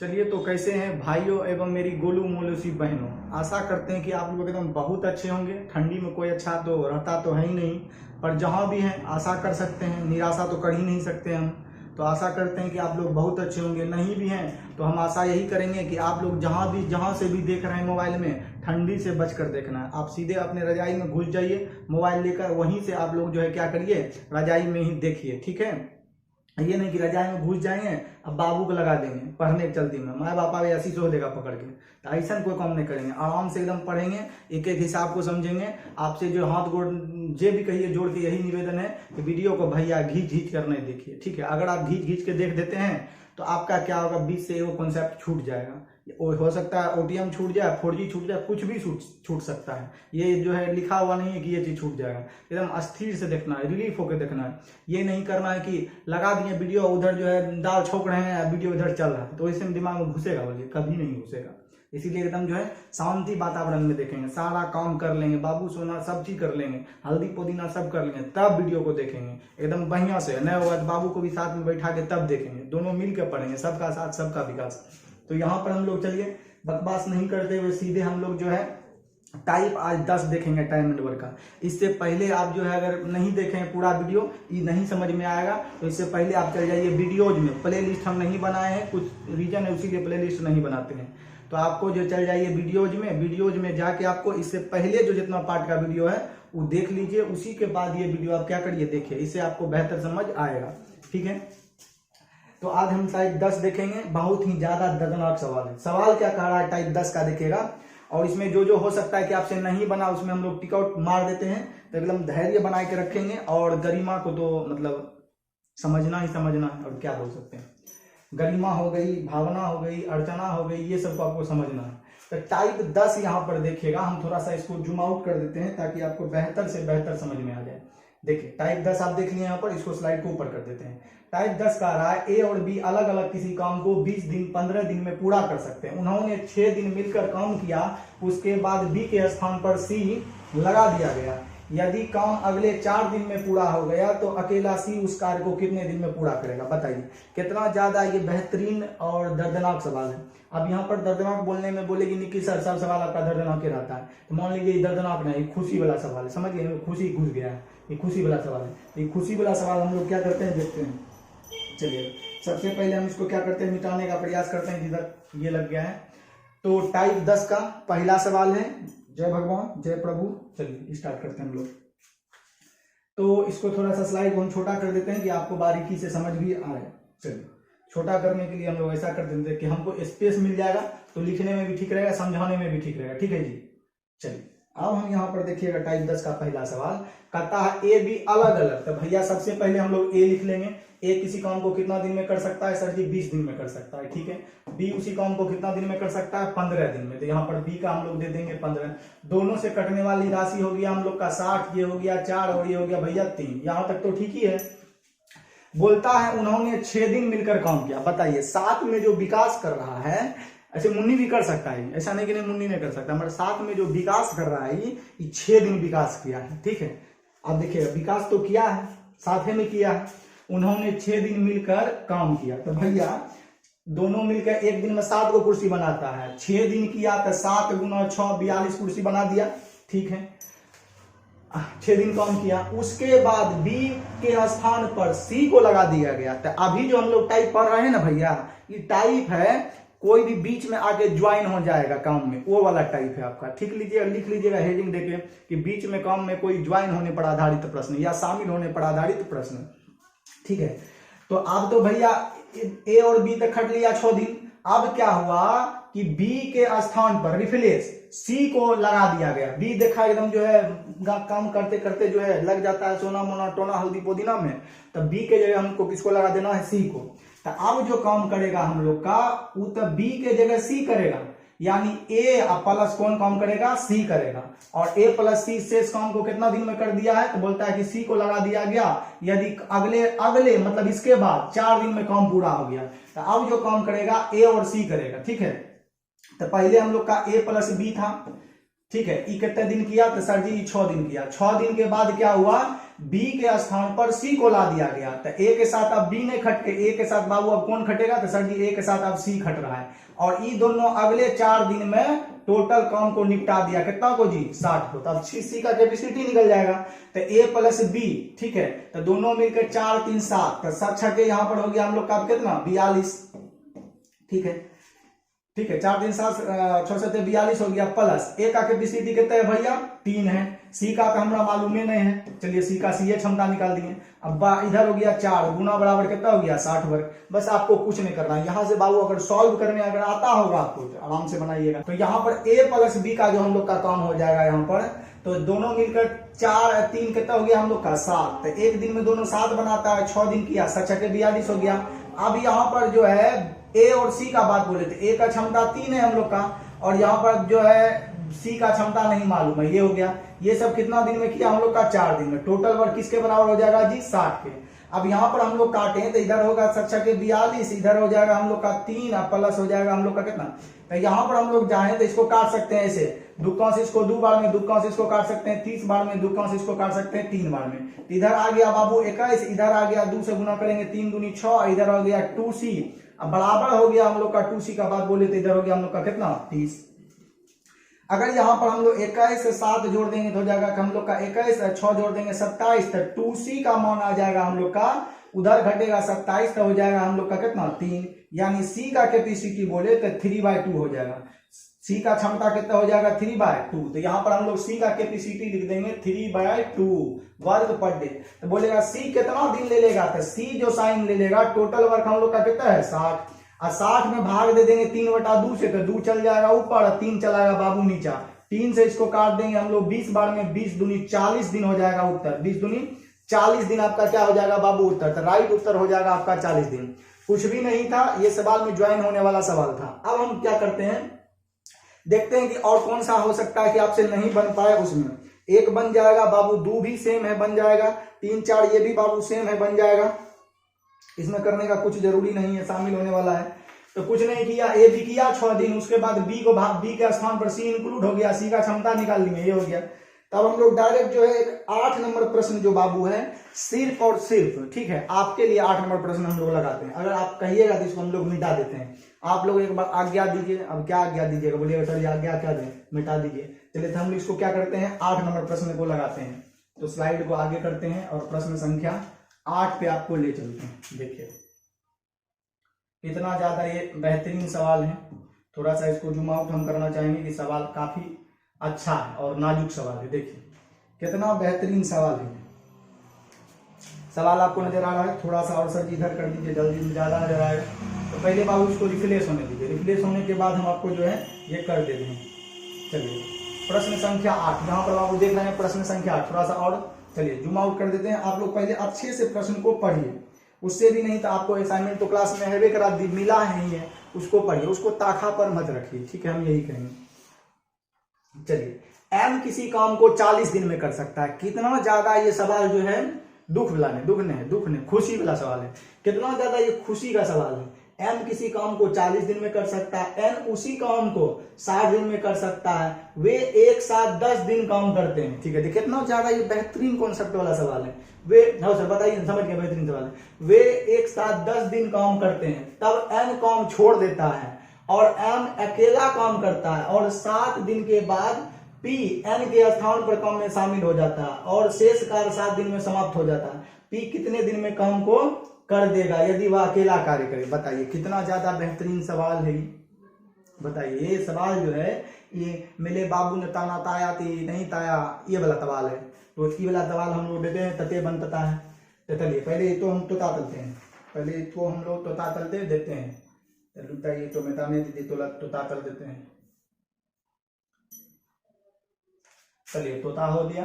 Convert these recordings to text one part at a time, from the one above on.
चलिए, तो कैसे हैं भाइयों एवं मेरी गोलू मोलूसी बहनों। आशा करते हैं कि आप लोग एकदम बहुत अच्छे होंगे। ठंडी में कोई अच्छा तो रहता तो है ही नहीं, पर जहाँ भी हैं आशा कर सकते हैं, निराशा तो कर ही नहीं सकते हम। तो आशा करते हैं कि आप लोग बहुत अच्छे होंगे। नहीं भी हैं तो हम आशा यही करेंगे कि आप लोग जहाँ से भी देख रहे हैं मोबाइल में, ठंडी से बचकर देखना है। आप सीधे अपने रजाई में घुस जाइए, मोबाइल लेकर वहीं से आप लोग जो है क्या करिए, रजाई में ही देखिए, ठीक है। ये नहीं कि रजाई में घुस जाएंगे अब बाबू को लगा देंगे पढ़ने के चलती में, माँ बापा भी ऐसी सो देगा पकड़ के। तो ऐसा कोई काम नहीं करेंगे, आराम से एकदम पढ़ेंगे, एक एक हिसाब को समझेंगे। आपसे जो हाथ गोड़ जे भी कहिए जोड़ के यही निवेदन है कि वीडियो को भैया घींच घींच कर नहीं देखिए, ठीक है। अगर आप घींच घींच के देख देते हैं तो आपका क्या होगा, बीच से वो कॉन्सेप्ट छूट जाएगा। हो सकता है ओटीएम छूट जाए, 4G छूट जाए, कुछ भी छूट सकता है। ये जो है लिखा हुआ नहीं है कि ये चीज छूट जाएगा। एकदम अस्थिर से देखना है, रिलीफ होकर देखना है। ये नहीं करना है कि लगा दिए वीडियो, उधर जो है दाल छोक रहे हैं, वीडियो इधर चल रहा है, तो इससे दिमाग में घुसेगा, बोलिए कभी नहीं घुसेगा। इसीलिए एकदम जो है शांति वातावरण में देखेंगे, सारा काम कर लेंगे, बाबू सोना सब चीज कर लेंगे, हल्दी पुदीना सब कर लेंगे, तब वीडियो को देखेंगे एकदम बढ़िया से। नहीं होगा तो बाबू को भी साथ में बैठा के तब देखेंगे, दोनों मिलकर पढ़ेंगे, सबका साथ सबका विकास। तो यहाँ पर हम लोग चलिए बकवास नहीं करते हुए सीधे हम लोग जो है टाइप आज 10 देखेंगे टाइम एंड वर्क का। इससे पहले आप जो है अगर नहीं देखें पूरा वीडियो, ये नहीं समझ में आएगा, तो इससे पहले आप चल जाइए वीडियोज में। प्ले लिस्ट हम नहीं बनाए हैं, कुछ रीजन है उसी के प्ले लिस्ट नहीं बनाते हैं। तो आपको जो चल जाइए वीडियोज में जाके आपको इससे पहले जो जितना पार्ट का वीडियो है वो देख लीजिए, उसी के बाद ये वीडियो आप क्या करिए देखिए, इससे आपको बेहतर समझ आएगा, ठीक है। तो आज हम टाइप 10 देखेंगे। बहुत ही ज्यादा दर्दनाक सवाल है। सवाल क्या कह रहा है, टाइप 10 का देखिएगा। और इसमें जो हो सकता है कि आपसे नहीं बना उसमें हम लोग टिक आउट मार देते हैं। तो एकदम धैर्य बना के रखेंगे और गरिमा को तो मतलब समझना ही समझना है, और क्या बोल सकते हैं। गरिमा हो गई, भावना हो गई, अर्चना हो गई, ये सब को आपको समझना है। तो टाइप 10 यहाँ पर देखिएगा। हम थोड़ा सा इसको जूम आउट कर देते हैं ताकि आपको बेहतर से बेहतर समझ में आ जाए। देखिए टाइप 10 आप देख लिए यहाँ पर, इसको स्लाइड को ऊपर कर देते हैं। टाइप 10 का रहा है ए और बी अलग अलग किसी काम को 20 दिन 15 दिन में पूरा कर सकते हैं। उन्होंने 6 दिन मिलकर काम किया, उसके बाद बी के स्थान पर सी लगा दिया गया। यदि काम अगले 4 दिन में पूरा हो गया तो अकेला सी उस कार्य को कितने दिन में पूरा करेगा, बताइए। कितना ज्यादा ये बेहतरीन और दर्दनाक सवाल है। अब यहाँ पर दर्दनाक बोलने में बोलेगी निकी सर सब सवाल आपका दर्दनाक ही रहता है, तो मान लीजिए ये दर्दनाक नहीं, खुशी वाला सवाल है, समझ गए, खुशी घुस गया है, ये खुशी वाला सवाल है। ये खुशी वाला सवाल हम लोग क्या करते हैं देखते हैं। चलिए सबसे पहले हम इसको क्या करते हैं, मिटाने का प्रयास करते हैं जिधर ये लग गया है। तो टाइप 10 का पहला सवाल है, जय भगवान जय प्रभु। चलिए स्टार्ट करते हैं हम लोग। तो इसको थोड़ा सा स्लाइड को हम छोटा कर देते हैं कि आपको बारीकी से समझ भी आए। चलिए छोटा करने के लिए हम लोग ऐसा कर देते हैं कि हमको स्पेस मिल जाएगा तो लिखने में भी ठीक रहेगा, समझाने में भी ठीक रहेगा, ठीक है जी। चलिए अब हम यहाँ पर देखिएगा टाइप 10 का पहला सवाल कहता है ए बी अलग अलग। तो भैया सबसे पहले हम लोग ए लिख लेंगे। ए किसी काम को कितना दिन में कर सकता है, सर जी 20 दिन में कर सकता है, ठीक है। बी उसी काम को कितना दिन में कर सकता है, 15 दिन में। तो यहाँ पर बी का हम लोग दे देंगे 15। दोनों से कटने वाली राशि हो गया हम लोग का 60, ये हो गया 4 और ये हो गया भैया 3। यहाँ तक तो ठीक ही है। बोलता है उन्होंने 6 दिन मिलकर काम किया। बताइए साथ में जो विकास कर रहा है, ऐसे मुन्नी भी कर सकता है, ऐसा नहीं कि नहीं मुन्नी नहीं कर सकता, मगर साथ में जो विकास कर रहा है ये 6 दिन विकास किया है, ठीक है। अब देखिए विकास तो किया है, साथ में किया है। उन्होंने 6 दिन मिलकर काम किया। तो भैया दोनों मिलकर एक दिन में 7 को कुर्सी बनाता है। 6 दिन किया तो 7 गुना 6 42 कुर्सी बना दिया, ठीक है। 6 दिन काम किया, उसके बाद बी के स्थान पर सी को लगा दिया गया। तो अभी जो हम लोग टाइप पढ़ रहे हैं ना भैया, ये टाइप है कोई भी बीच में आके ज्वाइन हो जाएगा काम में, वो वाला टाइप है आपका। ठीक लीजिएगा, लिख लीजिएगा हेडिंग देके कि बीच में काम में कोई ज्वाइन होने पर आधारित प्रश्न या शामिल होने पर आधारित प्रश्न, ठीक है। तो अब तो भैया ए और बी तक खट लिया 6 दिन। अब क्या हुआ कि बी के स्थान पर रिप्लेस सी को लगा दिया गया। बी देखा एकदम जो है काम करते करते जो है लग जाता है सोना मोना टोना हल्दी पुदीना में, तो बी के जगह हमको किसको लगा देना है, सी को। तो अब जो काम करेगा हम लोग का वो तो बी के जगह सी करेगा, यानी ए प्लस कौन काम करेगा, सी करेगा। और ए प्लस सी शेष काम को कितना दिन में कर दिया है, तो बोलता है कि सी को लगा दिया गया। यदि अगले मतलब इसके बाद 4 दिन में काम पूरा हो गया, तो अब जो काम करेगा ए और सी करेगा, ठीक है। तो पहले हम लोग का ए प्लस बी था, ठीक है। ई कितने दिन किया, तो सर जी 6 दिन किया। 6 दिन के बाद क्या हुआ, बी के स्थान पर सी को ला दिया गया, तो ए के साथ अब बी नहीं खट के ए के साथ बाबू अब कौन खटेगा, तो सर जी ए के साथ अब सी खट रहा है। और ये दोनों अगले 4 दिन में टोटल काम को निपटा दिया, कितना को जी 60 को। तो अब सी का कैपेसिटी निकल जाएगा, तो ए प्लस बी, ठीक है, तो दोनों मिलकर 4 3 7, तो 7 छठे यहाँ पर हो गया हम लोग का कितना 42, ठीक है, ठीक है, 4 3 7 6 7 42 हो गया, प्लस ए का कैपेसिटी कितना है भैया 3 है, सी का हमारा मालूम ही नहीं है, चलिए सी का सी क्षमता निकाल दिए। अब इधर हो गया 4 गुना बराबर कितना हो गया 60 वर्ग। बस आपको कुछ नहीं करना है, यहाँ से बाबू अगर सॉल्व करने अगर आता होगा आपको तो आराम से बनाइएगा। तो यहाँ पर ए प्लस बी का जो हम लोग का काम हो जाएगा यहाँ पर, तो दोनों मिलकर 4 3 कितना हो गया हम लोग का 7, तो एक दिन में दोनों 7 बनाता है, 6 दिन किया 7 6 42 हो गया। अब यहाँ पर जो है ए और सी का बात बोले थे, ए का क्षमता 3 है हम लोग का, और यहाँ पर जो है सी का क्षमता नहीं मालूम है, ये हो गया। ये सब कितना दिन में किया हम लोग का 4 दिन में, टोटल वर्क किसके बराबर हो जाएगा जी 60 के। अब यहाँ पर हम लोग काटे तो इधर होगा 7 6 42, इधर हो जाएगा हम लोग का 3, प्लस हो जाएगा हम लोग का कितना। तो यहाँ पर हम लोग जाए तो इसको काट सकते हैं ऐसे, दुक्का से इसको 2 बार में, दुक्का से इसको काट सकते हैं 30 बार में, दुक्का से इसको काट सकते हैं 3 बार में। इधर आ गया बाबू 21, इधर आ गया 2 से गुना करेंगे 3 दूनी 6, इधर हो गया 2c, अब बराबर हो गया हम लोग का 2c का बात बोले तो इधर हो गया हम लोग का कितना 30। अगर यहाँ पर हम लोग 21 से 7 जोड़ देंगे तो हो जाएगा हम लोग का 21, 6 जोड़ देंगे 27, तो 2c का मान आ जाएगा हम लोग का, उधर घटेगा 27, तो हो जाएगा हम लोग का कितना 3, यानी सी का कैपेसिटी बोले तो 3/2 हो जाएगा। सी का क्षमता कितना हो जाएगा 3/2, तो यहाँ पर हम लोग सी का कैपेसिटी लिख देंगे 3/2 वर्ग पर डे। तो बोलेगा सी कितना दिन ले लेगा, तो सी जो साइन ले लेगा, टोटल वर्क हम लोग का कितना है 60, और 60 में भाग दे देंगे 3/2 से, तो 2 चल जाएगा ऊपर और 3 चलाएगा बाबू नीचा, 3 से इसको काट देंगे हम लोग 20 बार में, 20 दूनी 40 दिन हो जाएगा उत्तर, 20 दूनी 40 दिन आपका क्या हो जाएगा बाबू उत्तर, तो राइट उत्तर हो जाएगा आपका 40 दिन। कुछ भी नहीं था, ये सवाल में ज्वाइन होने वाला सवाल था। अब हम क्या करते हैं, देखते हैं कि और कौन सा हो सकता है कि आपसे नहीं बन पाए। उसमें एक बन जाएगा बाबू, 2 भी सेम है बन जाएगा, 3 4 ये भी बाबू सेम है बन जाएगा, इसमें करने का कुछ जरूरी नहीं है, शामिल होने वाला है। तो कुछ नहीं किया, ए भी किया 6 दिन, उसके बाद बी को बी के स्थान पर सी इंक्लूड हो गया, सी का क्षमता निकाल लेंगे, ये हो गया। तब हम लोग डायरेक्ट जो है एक 8 नंबर प्रश्न जो बाबू है, सिर्फ और सिर्फ, ठीक है, आपके लिए 8 नंबर प्रश्न हम लोग लगाते हैं। अगर आप कहिएगा तो इसको हम लोग मिटा देते हैं। आप लोग एक बार आज्ञा दीजिए, अब क्या आज्ञा दीजिएगा, बोलिएगा सर आज्ञा क्या दें, मिटा दीजिए। चलिए तो हम इसको क्या करते हैं 8 नंबर प्रश्न को लगाते हैं। तो स्लाइड को आगे करते हैं और प्रश्न संख्या 8 पे आपको ले चलते हैं। देखिए इतना ज्यादा ये बेहतरीन सवाल है, थोड़ा सा इसको जूम आउट हम करना चाहेंगे कि सवाल काफी अच्छा है और नाजुक सवाल है। देखिए कितना बेहतरीन सवाल है। सवाल आपको नजर आ रहा है, थोड़ा सा और सर जी इधर कर दीजिए, जल्दी में ज्यादा नजर आएगा। तो पहले बाबू इसको रिफ्रेश होने दीजिए, रिफ्रेश होने के बाद हम आपको जो है ये कर देते हैं। चलिए प्रश्न संख्या 8, जहां पर बाबू देख रहे हैं प्रश्न संख्या 8, थोड़ा सा और चलिए जूम आउट कर देते हैं। आप लोग पहले अच्छे से प्रश्न को पढ़िए, उससे भी नहीं तो आपको असाइनमेंट तो क्लास में हैवे करा दी, मिला है ही है, उसको पढ़िए, उसको ताखा पर मत रखिए, ठीक है, हम यही कहेंगे। चलिए एम किसी काम को 40 दिन में कर सकता है। कितना ज्यादा ये सवाल जो है दुख ने खुशी वाला सवाल है। कितना ज्यादा ये खुशी का सवाल है। एम किसी काम को 40 दिन में कर सकता है, एन उसी काम को 60 दिन में कर सकता है, वे एक साथ 10 दिन काम करते हैं। ठीक है, कितना ज्यादा ये बेहतरीन कॉन्सेप्ट वाला सवाल है। वे हाँ सर बताइए, समझ गए, बेहतरीन सवाल है। वे एक साथ 10 दिन काम करते हैं, तब एन काम छोड़ देता है और एम अकेला काम करता है, और 7 दिन के बाद पी एन के स्थान पर काम में शामिल हो जाता है और शेष कार्य 7 दिन में समाप्त हो जाता है। पी कितने दिन में काम को कर देगा यदि वह अकेला कार्य करे? बताइए कितना ज्यादा बेहतरीन सवाल है। बताइए ये सवाल जो है ये मेरे बाबू ने ताना ताया थी नहीं ताया, ये वाला सवाल है। तो इसकी वाला सवाल हम लोग देते हैं तते बनता है। तो चलिए पहले तो हम तोता तलते हैं, पहले तो हम लोग तोता तलते देते हैं। ये तो मिटाने दीजिए, तो तोता तल देते हैं। चलिए तोता हो दिया।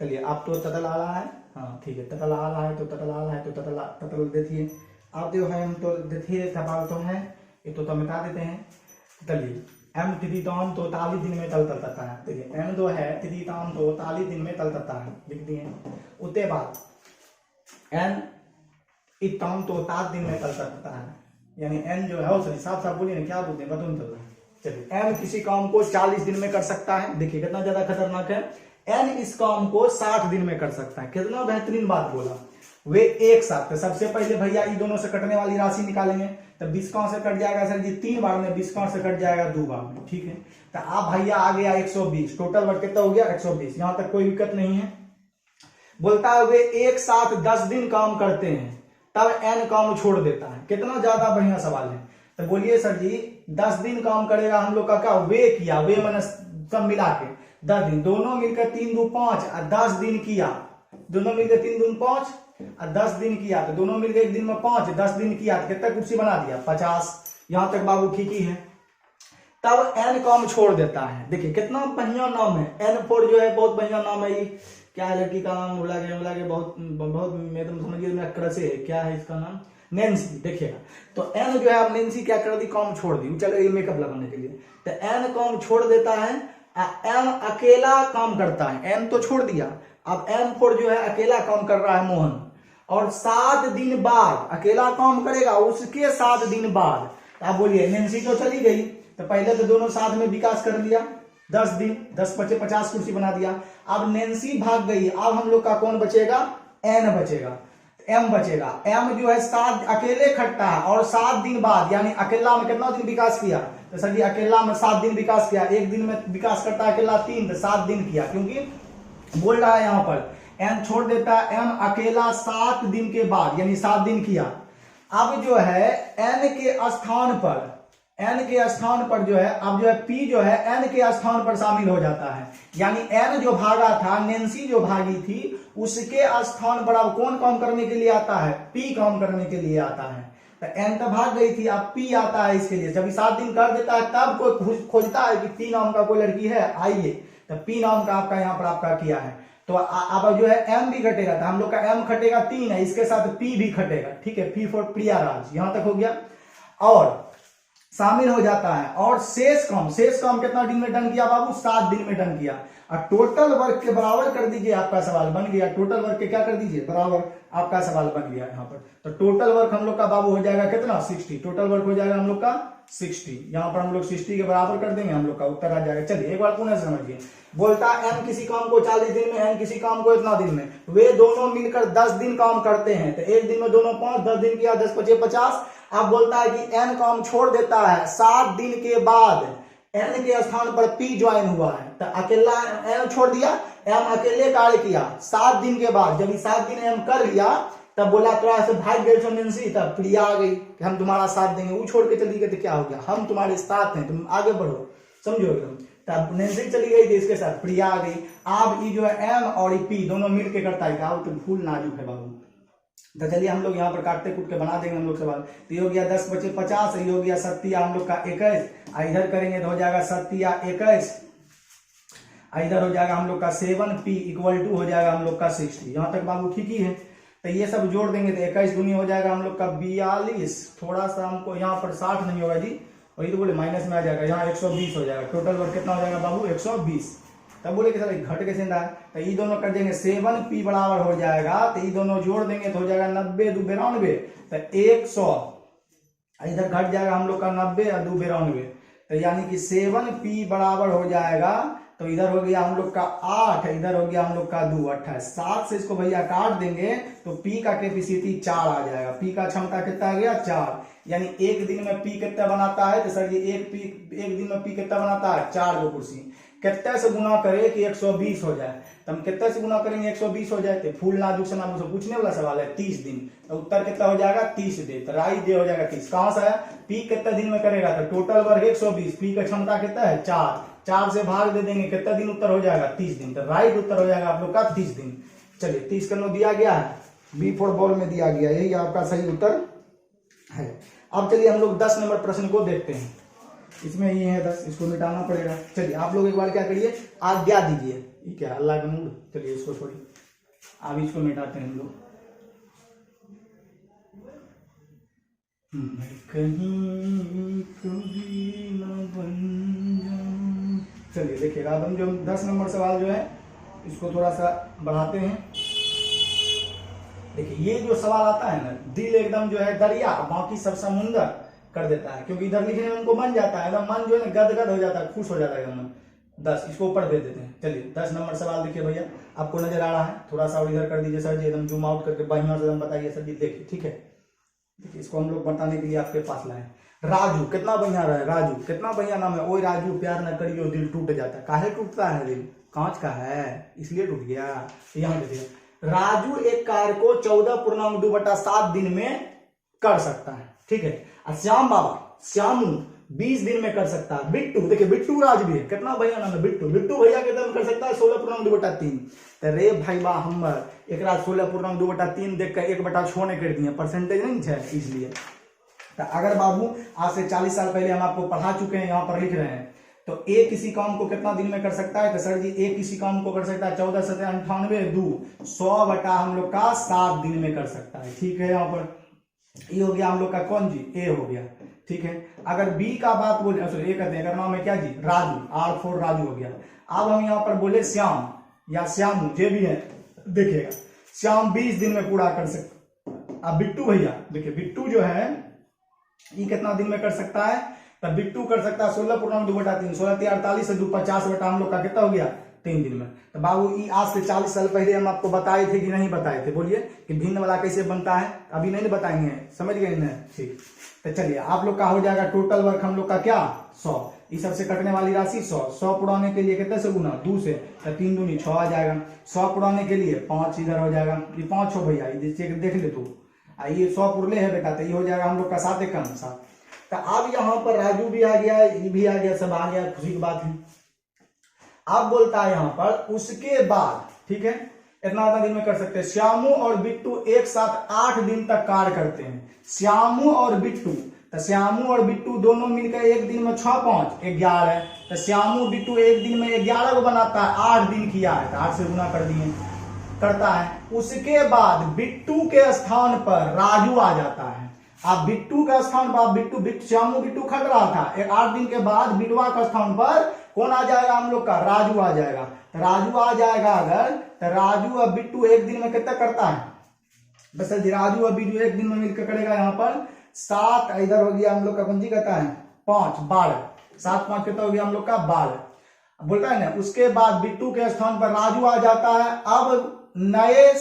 चलिए आप तो ततल आ रहा है, हाँ ठीक है, ततल आ रहा है तो ततल आ रहा है तो ततल देखिए। आप जो है हम तो देखिए सवाल तो है ये तो मिटा देते हैं। चलिए एम त्रिताम तो 43 दिन में तल तलता है। देखिए एम जो है त्रिताम तो 43 दिन में तल तलता है, लिख दिए। उसके बाद एन इताम तो 7 दिन में तल तलता है, यानी एन जो है सॉरी साफ साफ बोलिए ना, क्या बोलते हैं बताओ चल रहा है। चलिए एम किसी काम को 40 दिन में कर सकता है। देखिए कितना ज्यादा खतरनाक है। n इस काम को 60 दिन में कर सकता है। कितना बेहतरीन बात बोला। वे एक साथ, तो सबसे पहले भैया इन दोनों से कटने वाली राशि निकालेंगे। तो 20 कौन से कट जाएगा सर जी 3 बार में, 20 कौन से कट जाएगा 2 बार में, ठीक है। तो आप भैया आ गया 120, टोटल वर्क कितना हो गया 120, यहां तक कोई दिक्कत नहीं है। बोलता है वे एक साथ 10 दिन काम करते हैं तब n काम छोड़ देता है। कितना ज्यादा बढ़िया सवाल है। तो बोलिए सर जी 10 दिन काम करेगा हम लोग का क्या, वे किया, वे मैंने सब मिला के 10 दिन, दोनों मिलकर 3 दूनी 5 और 10 दिन किया, दोनों मिलकर 3 दूनी 5 और 10 दिन किया, तो दोनों मिलकर एक दिन में 5, 10 दिन किया तो कितना कुर्सी बना दिया 50। यहां तक बाबू ठीक ही है। तब n काम छोड़ देता है। देखिए कितना बढ़िया नाम है, N4 जो है बहुत बढ़िया नाम है। ये क्या है, लड़की का नाम भूला गया बहुत बहुत, मैं तो समझिए मेरा क्रश है, क्या है इसका नाम, नैन्सी। देखिएगा तो n जो है अब नैन्सी क्या कर दी, काम छोड़ दी, चलो ये मेकअप लगाने के लिए। तो n काम छोड़ देता है, m अकेला काम करता है, n तो छोड़ दिया, अब N4 जो है अकेला काम कर रहा है मोहन, और 7 दिन बाद अकेला काम करेगा, उसके 7 दिन बाद आप बोलिए नैन्सी तो चली गई, तो पहले तो दोनों साथ में विकास कर लिया 10 दिन, 10 बचे 50 कुर्सी बना दिया। अब नैन्सी भाग गई, अब हम लोग का कौन बचेगा, n बचेगा, m बचेगा। m जो है 7 अकेले खटता है और 7 दिन बाद, यानी अकेला में कितना दिन विकास किया, तो सर जी अकेला में 7 दिन विकास किया, एक दिन में विकास करता है अकेला 3, तो 7 दिन किया, क्योंकि बोल रहा है यहां पर n छोड़ देता है, m अकेला 7 दिन के बाद, यानी 7 दिन किया। अब जो है n के स्थान पर जो है, अब जो है p जो है n के स्थान पर शामिल हो जाता है, यानी n जो भागा था, नैन्सी जो भागी थी, उसके स्थान पर अब कौन काम करने के लिए आता है, p काम करने के लिए आता है। तो n तो भाग गई थी, अब p आता है इसके लिए। जब 7 दिन कर देता है तब कोई खोजता है कि p नाम का कोई लड़की है, आइए, तो p नाम का आपका यहाँ पर आपका किया है। तो अब जो है m भी घटेगा, तो हम लोग का m घटेगा 3 है, इसके साथ p भी घटेगा, ठीक है, p फॉर प्रिया राज, यहां तक हो गया, और शामिल हो जाता है। और शेष काम कितना दिन में डन किया बाबू, 7 दिन में डन किया। और टोटल वर्क के बराबर कर दीजिए, आपका सवाल बन गया, टोटल वर्क के क्या कर दीजिए, बराबर, आपका सवाल बन गया यहाँ पर। तो टोटल वर्क हम लोग का बाबू हो जाएगा कितना, 60, टोटल वर्क हो जाएगा हम लोग का 60, यहाँ पर हम लोग 60 के बराबर कर देंगे, हम लोग का उत्तर आ जाएगा। चलिए एक बार पुनः समझिए, बोलता m किसी काम को 40 दिन में, n किसी काम को इतना दिन में, वे दोनों मिलकर 10 दिन काम करते हैं, तो एक दिन में दोनों 5, 10 दिन किया, 10 पचे 50। अब बोलता है कि n काम छोड़ देता है, 7 दिन के बाद n के स्थान पर p ज्वाइन हुआ है, तो अकेला m छोड़ दिया, m अकेले कार्य किया, 7 दिन के बाद, जब 7 दिन m कर लिया, तब बोला थोड़ा से भाग गए नैन्सी, तब प्रिया आ गई कि हम तुम्हारा साथ देंगे, वो छोड़ के चली गई, तो क्या हो गया, हम तुम्हारे साथ हैं, तुम आगे बढ़ो, समझो एकदम। तब नैन्सी चली गई थी, इसके साथ प्रिया आ गई। अब ये जो है m और p दोनों मिल के करता है, क्या तो फूल नाजुक है बाबू। तो चलिए हम लोग यहाँ पर काटते कूट के बना देंगे हम लोग सवाल। तो ये हो गया 10 बचे 50, ये हो गया 7 हम लोग का 21, इधर करेंगे तो हो जाएगा 7 21, इधर हो जाएगा हम लोग का 7p इक्वल टू हो जाएगा हम लोग का 60। यहाँ तक बाबू ठीक ही है। तो ये सब जोड़ देंगे तो 21 दूनी हो जाएगा हम लोग का 42, थोड़ा सा हमको यहाँ पर 60 नहीं होगा जी, वही तो बोले माइनस में आ जाएगा, यहाँ 120 हो जाएगा। टोटल वर्क कितना हो जाएगा बाबू 120। तब बोले कि सर घट के सिंदा है, तो ये दोनों कर देंगे 7p बराबर हो जाएगा, तो ये दोनों जोड़ देंगे तो हो जाएगा 90 2 92, तो 100, इधर घट जाएगा हम लोग का 90 और 2 92, तो यानी कि 7p बराबर हो जाएगा, तो इधर हो गया हम लोग का 8, इधर हो गया हम लोग का 2 28, 7 से इसको भैया काट देंगे तो p का कैपेसिटी 4 आ जाएगा, p का क्षमता कितना आ गया 4, यानी एक दिन में p कितना बनाता है, तो सर ये एक दिन में p कितना बनाता है 4 गो कुर्सी। कितने से गुना करे कि 120 हो जाए, तो हम कितने से गुना करेंगे 120 हो जाए, तो फूल नाजुक से नाम पूछने वाला सवाल है 30 दिन, तो उत्तर कितना हो जाएगा 30 दे, तो राइट दे हो जाएगा 30। कहां से आया, p कितने दिन में करेगा, तो टोटल वर्क 120, p का क्षमता कितना है 4 से भाग दे देंगे, कितना दिन उत्तर हो जाएगा 30 दिन, तो राइट उत्तर हो जाएगा आप लोग का 30 दिन। चलिए 30 का नो दिया गया है, बी फॉर बॉल में दिया गया, यही आपका सही उत्तर है। अब चलिए हम लोग 10 नंबर प्रश्न को देखते हैं, इसमें ये है 10, इसको मिटाना पड़ेगा। चलिए आप लोग एक बार क्या करिए, आज्ञा दीजिए, ये क्या अल्लाह का मूड, चलिए इसको छोड़िए, अब इसको मिटाते हैं हम लोग। कहीं कभी न बन जाऊं। चलिए देखिएगा, अब हम जो 10 नंबर सवाल जो है इसको थोड़ा सा बढ़ाते हैं। देखिए ये जो सवाल आता है ना, दिल एकदम जो है दरिया, बाकी सब समुंदर कर देता है, क्योंकि इधर लिखने में उनको बन जाता है, एकदम मन जो है ना गदगद हो जाता है, खुश हो जाता है एकदम। 10, इसको ऊपर दे देते हैं। चलिए 10 नंबर सवाल देखिए भैया, आपको नजर आ रहा है, थोड़ा सा और इधर कर दीजिए सर जी, एकदम जूम आउट करके बढ़िया से एकदम बताइए सर जी। देखिए ठीक है, देखिए इसको हम लोग बताने के लिए आपके पास लाए। राजू, कितना बढ़िया रहा है, राजू कितना बढ़िया नाम है। ओए राजू प्यार न करियो दिल टूट जाता है। काहे टूटता है दिल? कांच का है इसलिए टूट गया। यहाँ देखिए, राजू एक कार्य को 14.2/7 दिन में कर सकता है, ठीक है। और श्याम बाबा, श्यामू 20 दिन में कर सकता है। बिट्टू, देखिए बिट्टू राज भी है, कितना भैया नाम है बिट्टू। बिट्टू भैया कितना कर सकता है? 16.2/3। तो रे भाई बा हमर एक 16.2/3 देख कर 1/6 कर दिए, परसेंटेज नहीं है इसलिए। तो अगर बाबू आज से 40 साल पहले हम आपको पढ़ा चुके हैं, यहाँ पर लिख रहे हैं, तो एक किसी काम को कितना दिन में कर सकता है? तो सर जी एक किसी काम को कर सकता है 14 × 7 = 98, 2 100 हम लोग का 7 दिन में कर सकता है, ठीक है। यहाँ पर ये हो गया हम लोग का कौन जी? ए हो गया, ठीक है। अगर बी का बात बोले, सॉरी ए कहते हैं, अगर नाम है क्या जी? राजू, R4 राजू हो गया। अब हम यहाँ पर बोले श्याम या श्यामू, जो भी है देखिएगा, श्याम 20 दिन में पूरा कर सकता। अब बिट्टू भैया देखिए, बिट्टू जो है ये कितना दिन में कर सकता है? तब बिट्टू कर सकता है 16.2/3, 16 48 से 2 50 बटा हम लोग का कितना हो गया? 3 दिन में। तो बाबू ये आज से 40 साल पहले हम आपको बताए थे कि नहीं बताए थे? बोलिए कि भिन्न वाला कैसे बनता है, अभी नहीं बताएंगे, समझ गए ना? ठीक, तो चलिए आप लोग का हो जाएगा टोटल वर्क हम लोग का क्या? 100। इस सबसे कटने वाली राशि 100। 100 पुराने के लिए कितने से गुना? 2 से, तो 3 दूनी 6 आ जाएगा। 100 पुराने के लिए 5 इधर हो जाएगा, ये 5 हो भैया, देख ले तू। ये 100 पुरले है बेटा, तो ये हो जाएगा हम लोग का 7 एकम 7। तो अब यहाँ पर राजू भी आ गया, ये भी आ गया, सब आ गया, खुशी की बात है। अब बोलता है यहाँ पर उसके बाद, ठीक है, इतना दिन में कर सकते हैं। श्यामू और बिट्टू एक साथ 8 दिन तक कार्य करते हैं। श्यामू और बिट्टू, तो श्यामू और बिट्टू दोनों मिलकर एक दिन में 6 5 11, तो श्यामू बिट्टू एक दिन में 11 को बनाता है, 8 दिन किया है, तो 8 से गुना कर दिए, करता है। उसके बाद बिट्टू के स्थान पर राजू आ जाता है। अब बिट्टू का स्थान पर श्यामू बिट्टू खट रहा था, 8 दिन के बाद बिटवा का स्थान पर कौन आ जाएगा हम लोग का? राजू आ जाएगा। तो राजू आ जाएगा अगर, तो राजू और बिट्टू एक दिन में कितना करता है? बस राजू और बिट्टू एक दिन में मिलकर करेगा यहाँ पर 7, इधर हो गया हम लोग का पंजी कहता है 5 12, 7 5 कितना हो गया हम लोग का? 12 बोलता है ना। उसके बाद बिट्टू के स्थान पर राजू आ जाता है। अब नए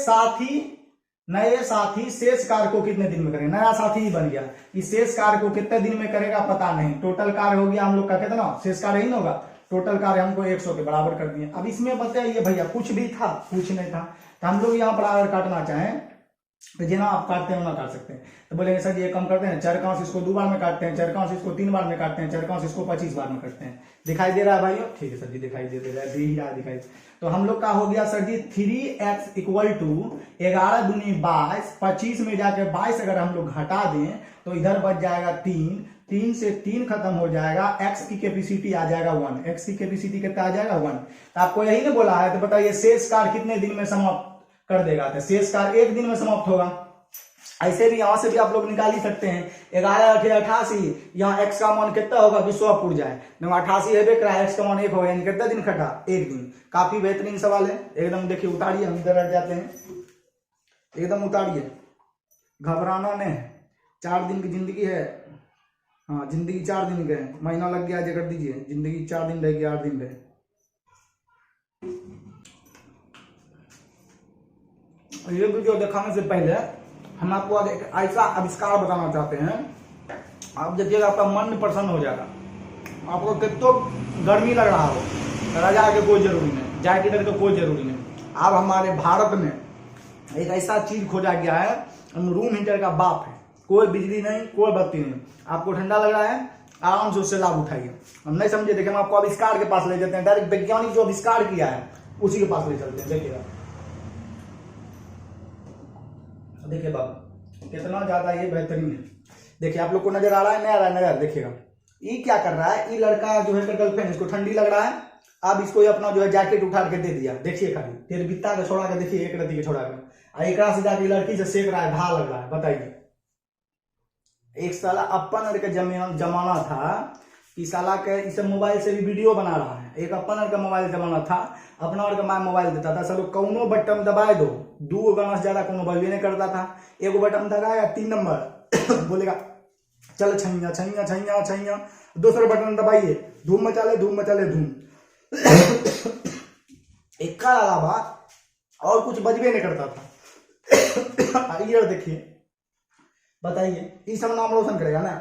साथी शेष कार्य को कितने दिन में करेंगे? नया साथी ही बन गया, इस शेष कार्य को कितने दिन में करेगा पता नहीं। टोटल कार्य हो गया हम लोग का कितना? शेष कार्य ही ना होगा, टोटल कार्य हमको 100 के बराबर कर दिए। अब इसमें बताइए भैया, कुछ भी था? कुछ नहीं था। तो हम लोग यहाँ पर अगर काटना चाहें तो जितना आप काटते हैं ना काट सकते हैं। तो बोलेंगे सर ये कम करते हैं, 4 इसको 2 बार में काटते हैं, 4 इसको 3 बार में काटते हैं, 4 इसको 25 बार में करते हैं। दिखाई दे रहा है भाइयों? ठीक है सर जी, दिखाई दे रहा है, दिखाई। तो हम लोग का हो गया सर जी 3x = 11 दूनी 22, 25 में जाके 22 अगर हम लोग घटा दें तो इधर बच जाएगा 3 से 3 खत्म हो जाएगा, x की कैपेसिटी आ जाएगा 1। x की कैपेसिटी कितना आ जाएगा? 1। तो आपको यही ना बोला है, तो बताइए शेष कार्य कितने दिन में समाप्त कर देगा? तो शेष कार्य 1 दिन में समाप्त होगा। ऐसे भी यहां से भी आप लोग निकाल ही सकते हैं। 11 × 88, यहाँ x का मान कितना होगा कि 100 पुर जाए, 88 है बेकरा, x का मान 1 होगा, यानी कितना दिन खटा? 1 दिन। काफी बेहतरीन सवाल है, एकदम देखिए उतारिए, हम इधर हट जाते हैं, एकदम उतारिए, घबराना नहीं। 4 दिन की जिंदगी है, हाँ जिंदगी 4 दिन के, महीना लग गया कर दीजिए, जिंदगी 4 दिन रहेगी, 8 दिन रहे। ये वीडियो दिखाने से पहले हम आपको एक ऐसा आविष्कार बताना चाहते हैं, आप देखिएगा आपका मन प्रसन्न हो जाएगा। आपको कितना गर्मी लग रहा हो, रजा के कोई जरूरी नहीं, जैकेट की कोई जरूरी नहीं। अब हमारे भारत में एक ऐसा चीज खोजा गया है, रूम हीटर का बाप है। कोई बिजली नहीं, कोई बत्ती नहीं, आपको ठंडा लग रहा है, आराम से उससे लाभ उठाइए। हम नहीं समझे, देखिए हम आपको आविष्कार के पास ले जाते हैं, डायरेक्ट वैज्ञानिक जो आविष्कार किया है उसी के पास ले चलते हैं। देखिएगा, देखिए बाबू कितना ज्यादा ये बेहतरीन है। देखिए आप लोग को नजर आ रहा है, नहीं आ रहा है? नजर, देखिएगा ये क्या कर रहा है। ये लड़का जो है गर्लफ्रेंड, इसको ठंडी लग रहा है, अब इसको अपना जो है जैकेट उठा के दे दिया। देखिए खाली तेरे बित्ता के छोड़ा के, देखिए एक रत्ती के छोड़ा के, एक से जाके लड़की से सेक रहा है, भा लग रहा है। बताइए, एक साला अपन का जमाना था कि साला के इस मोबाइल से भी वीडियो बना रहा है। एक अपन का मोबाइल जमाना था, अपना और का माँ मोबाइल देता था, चलो कौनो बटन दबाए दो, 2 गाना से ज्यादा कोनो बजबे नहीं करता था। एक बटन दबाया 3 नंबर बोलेगा चल छैया छैया छैया छैया, दूसरा बटन दबाइए धूम मचा ले धूम मचा ले धूम, इसका अलावा और कुछ बजबे नहीं करता था। ये देखिए, बताइए, ये सब नाम रोशन करेगा ना।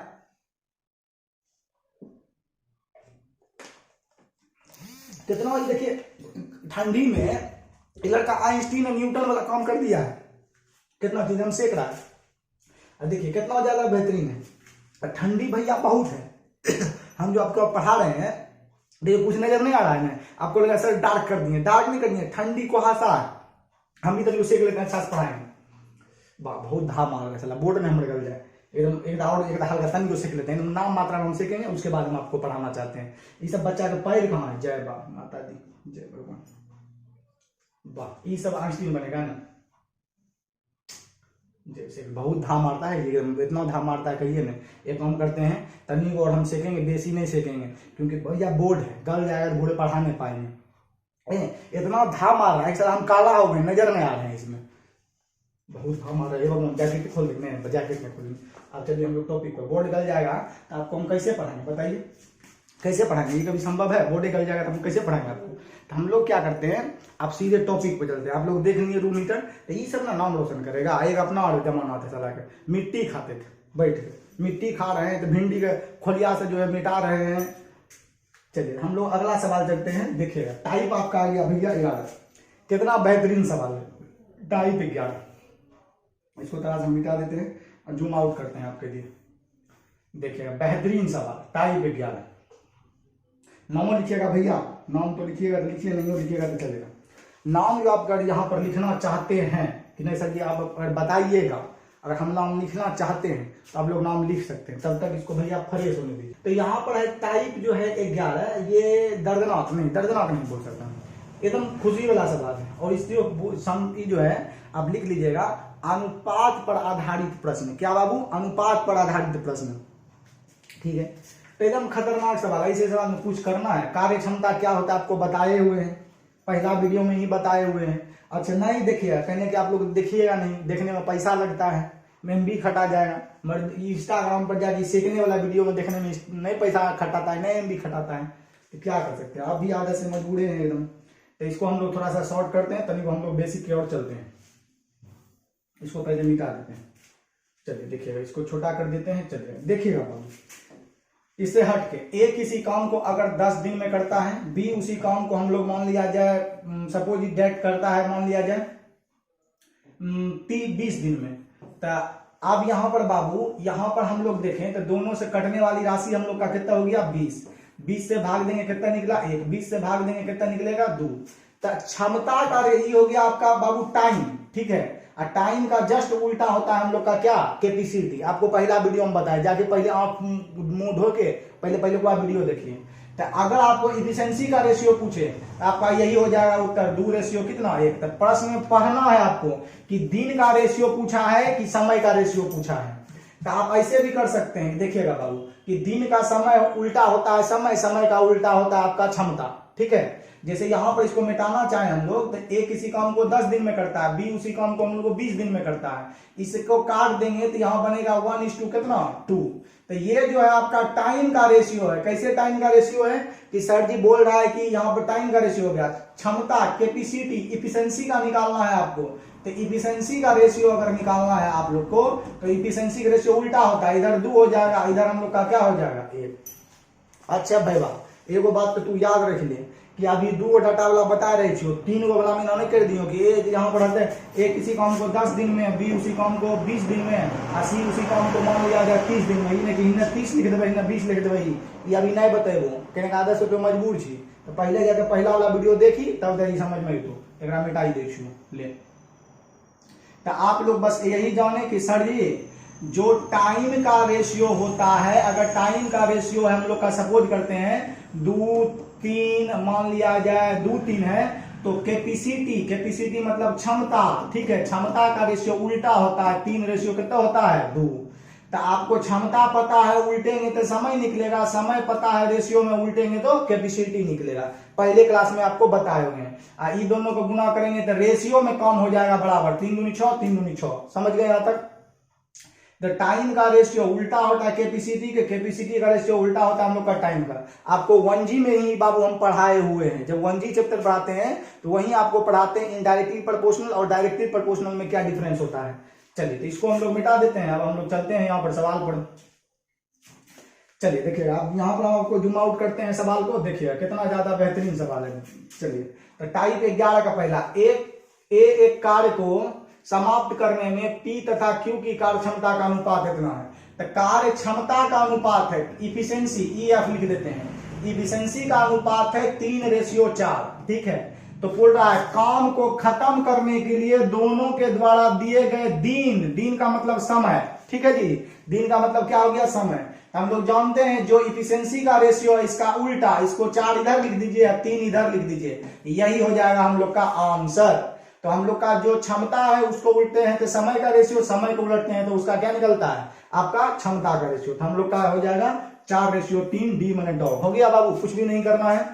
कितना, ये देखिए ठंडी में ये लड़का आइंस्टीन और न्यूटन वाला काम कर दिया है, कितना चीज हम सेक रहा है। देखिए कितना ज्यादा बेहतरीन है। ठंडी भैया बहुत है। हम जो आपको पढ़ा रहे हैं, देखिए कुछ नजर नहीं आ रहा है ना, आपको लगा सर डार्क कर दिए, डार्क नहीं कर दिए, ठंडी को हासा है, हम भी तक सेक लेते हैं, अच्छा से पढ़ाएंगे। बहुत धाम मार रहा है, बोर्ड में हम निकल जाए एकदम, एक और एक हल्का तन को सीख लेते हैं, नाम मात्रा में हम सीखेंगे, उसके बाद हम आपको पढ़ाना चाहते हैं। ये सब बच्चा का पैर कहाँ है, जय बा माता दी, जय भगवान, वाह, ये सब आइंस्टीन बनेगा ना। जैसे बहुत धाम मारता है, इतना धाम मारता है कहिए ना। एक काम करते हैं, तनी को और हम सीखेंगे, बेसी नहीं सीखेंगे, क्योंकि भैया बोर्ड है, गल जाएगा, बूढ़े पढ़ा नहीं पाएंगे। इतना धाम मार रहा है, सर हम काला हो गए, नजर में आ रहे हैं इसमें, बहुत धाम मार रहा है। जैकेट खोल देंगे, जैकेट में खोलेंगे। अब चलिए हम लोग टॉपिक पर, बोर्ड गल जाएगा तो आपको हम कैसे पढ़ाएंगे, बताइए कैसे पढ़ाएंगे, ये कभी संभव है? बोर्ड गल जाएगा तो हम कैसे पढ़ाएंगे आपको? तो हम लोग क्या करते हैं, आप सीधे टॉपिक पे चलते हैं। आप लोग देख लेंगे रूम हीटर, तो ये सब ना नाम रोशन करेगा। एक अपना और जमाना था चला के, मिट्टी खाते थे बैठ के, मिट्टी खा रहे हैं तो भिंडी के खोलिया से जो है मिटा रहे हैं। चलिए हम लोग अगला सवाल चलते हैं, देखिएगा टाइप आपका आ गया भैया 11, कितना बेहतरीन सवाल है, टाइप 11। इसको थोड़ा सा मिटा देते हैं और जूम आउट करते हैं आपके लिए, देखिएगा बेहतरीन सवाल, टाइप 11। नाम लिखिएगा भैया, नाम तो लिखिएगा तो लिखिए, नहीं लिखिएगा तो चलेगा। नाम जो आप अगर यहाँ पर लिखना चाहते हैं कि नहीं सर जी आप बताइएगा, अगर हम नाम लिखना चाहते हैं तो आप लोग नाम लिख सकते हैं, तब तक इसको भैया फ्रेश होने दीजिए। तो यहाँ पर है टाइप जो है 11, ये दर्दनाक नहीं बोल सकता, एकदम खुशी वाला सवाल है। और इसकी जो है आप लिख लीजिएगा, अनुपात पर आधारित प्रश्न। क्या बाबू? अनुपात पर आधारित प्रश्न, ठीक है। तो एकदम खतरनाक सवाल, ऐसे सवाल में कुछ करना है। कार्य क्षमता क्या होता है आपको बताए हुए हैं, पहला वीडियो में ही बताए हुए हैं। अच्छा नहीं देखिएगा, कहने कि आप लोग देखिएगा नहीं, देखने में पैसा लगता है, MB खटा जाएगा। मगर इंस्टाग्राम पर जाके सीखने वाला वीडियो में देखने में नहीं पैसा खटाता है, नहीं MB खटाता है, तो क्या कर सकते हैं, आप भी आदत से मजबूरे हैं एकदम। तो इसको हम लोग थोड़ा सा शॉर्ट करते हैं, तभी हम लोग बेसिक की ओर चलते हैं। इसको पहले मिटा देते हैं, चलिए देखिएगा, इसको छोटा कर देते हैं। चलिए देखिएगा बाबू, इससे हट के ए किसी काम को अगर 10 दिन में करता है, बी उसी काम को हम लोग मान लिया जाए, सपोज डेट करता है, मान लिया जाए 20 दिन में। तो अब यहाँ पर बाबू, यहाँ पर हम लोग देखें तो दोनों से कटने वाली राशि हम लोग का कितना हो गया, 20। 20 से भाग देंगे कितना निकला, 1। 20 से भाग देंगे कितना निकलेगा, 2। तो क्षमता का यही हो गया आपका बाबू टाइम, ठीक है। और टाइम का जस्ट उल्टा होता है हम लोग का क्या, कैपेसिटी। आपको पहला वीडियो में बताया, जाके पहले आप मुंह धो के पहले को आप वीडियो देखिए। तो अगर आपको इफिशिएंसी का रेशियो पूछे तो आपका यही हो जाएगा उत्तर, 2 रेशियो कितना, 1। तो प्रश्न में पढ़ना है आपको कि दिन का रेशियो पूछा है कि समय का रेशियो पूछा है। तो आप ऐसे भी कर सकते हैं, देखिएगा बाबू, कि दिन का समय उल्टा होता है समय का उल्टा होता है आपका क्षमता, ठीक है। जैसे यहाँ पर इसको मिटाना चाहे हम लोग, तो ए किसी काम को 10 दिन में करता है, बी उसी काम को हम लोग को 20 दिन में करता है। इसको काट देंगे तो यहाँ बनेगा 1:2 कितना, 2। तो ये जो है आपका टाइम का रेशियो है। कैसे टाइम का रेशियो है कि सर जी बोल रहा है कि यहाँ पर टाइम का रेशियो हो गया, क्षमता कैपेसिटी इफिशिएंसी का निकालना है आपको। तो इफिशिएंसी का रेशियो अगर निकालना है आप लोग को, तो इफिशिएंसी का रेशियो उल्टा होता है, इधर 2 हो जाएगा, इधर हम लोग का क्या हो जाएगा, 1। अच्छा भाई बात, एगो बात तो तू याद रख ले कि अभी 2 डाटा वाला बता रहे छो, 3 गो वाला में नहीं कर दियो कि ए यहाँ पर रहते, ए किसी काम को 10 दिन में, बी उसी काम को 20 दिन में, और सी उसी काम को मान लिया जाए 30 दिन में। इन्हें कि इन्हें 30 लिख देवे, इन्हें 20 लिख देवे, ये अभी नहीं बतेबो, कहने का आदत से तो मजबूर छी। तो पहले जाके पहला वाला वीडियो देखी, तब तक समझ में तो एक मिटाई देखियो ले। तो आप लोग बस यही जाने कि सर जी जो टाइम का रेशियो होता है, अगर टाइम का रेशियो हम लोग का सपोज करते हैं 2-3 मान लिया जाए, 2-3 है, तो कैपेसिटी मतलब क्षमता, ठीक है। क्षमता का रेशियो उल्टा होता है, 3 रेशियो कितना होता है, 2। तो आपको क्षमता पता है, उल्टेंगे तो समय निकलेगा, समय पता है रेशियो में उल्टेंगे तो कैपेसिटी निकलेगा। पहले क्लास में आपको बताए हुए हैं। ये दोनों को गुना करेंगे तो रेशियो में कम हो जाएगा बराबर, 3 दूनी 6, 3 दूनी 6। समझ गए यहाँ तक? द टाइम का रेशियो उल्टा होता है कैपेसिटी के, कैपेसिटी का रेशियो उल्टा होता है हम लोग का टाइम का। आपको 1G में ही बाबू हम पढ़ाए हुए हैं, जब 1G चैप्टर पढ़ाते हैं तो वहीं आपको पढ़ाते हैं इनडायरेक्टली प्रोपोर्शनल और डायरेक्टली प्रोपोर्शनल में क्या डिफरेंस होता है। चलिए तो इसको हम लोग मिटा देते हैं। अब हम लोग चलते हैं यहाँ पर सवाल पर। चलिए देखिए आप यहाँ पर हम आपको जूम आउट करते हैं सवाल को, देखिए कितना ज्यादा बेहतरीन सवाल है। चलिए तो टाइप 11 का पहला, एक कार्य को समाप्त करने में P तथा Q की कार्य क्षमता का अनुपात इतना है। तो कार्य क्षमता का अनुपात है इफिशिएंसी, EF लिख देते हैं, इफिशिएंसी का अनुपात है 3:4। ठीक है, तो बोल रहा है काम को खत्म करने के लिए दोनों के द्वारा दिए गए दिन का मतलब समय। ठीक है जी, दिन का मतलब क्या हो गया, समय। हम लोग जानते हैं जो इफिशिएंसी का रेशियो है इसका उल्टा, इसको 4 इधर लिख दीजिए या 3 इधर लिख दीजिए, यही हो जाएगा हम लोग का आंसर। तो हम लोग का जो क्षमता है उसको उल्टे हैं तो समय का रेशियो, समय को उलटते हैं तो उसका क्या निकलता है, आपका क्षमता का रेशियो। तो हम लोग का हो जाएगा 4:3, D माने डॉग। हो गया बाबू, कुछ भी नहीं करना है।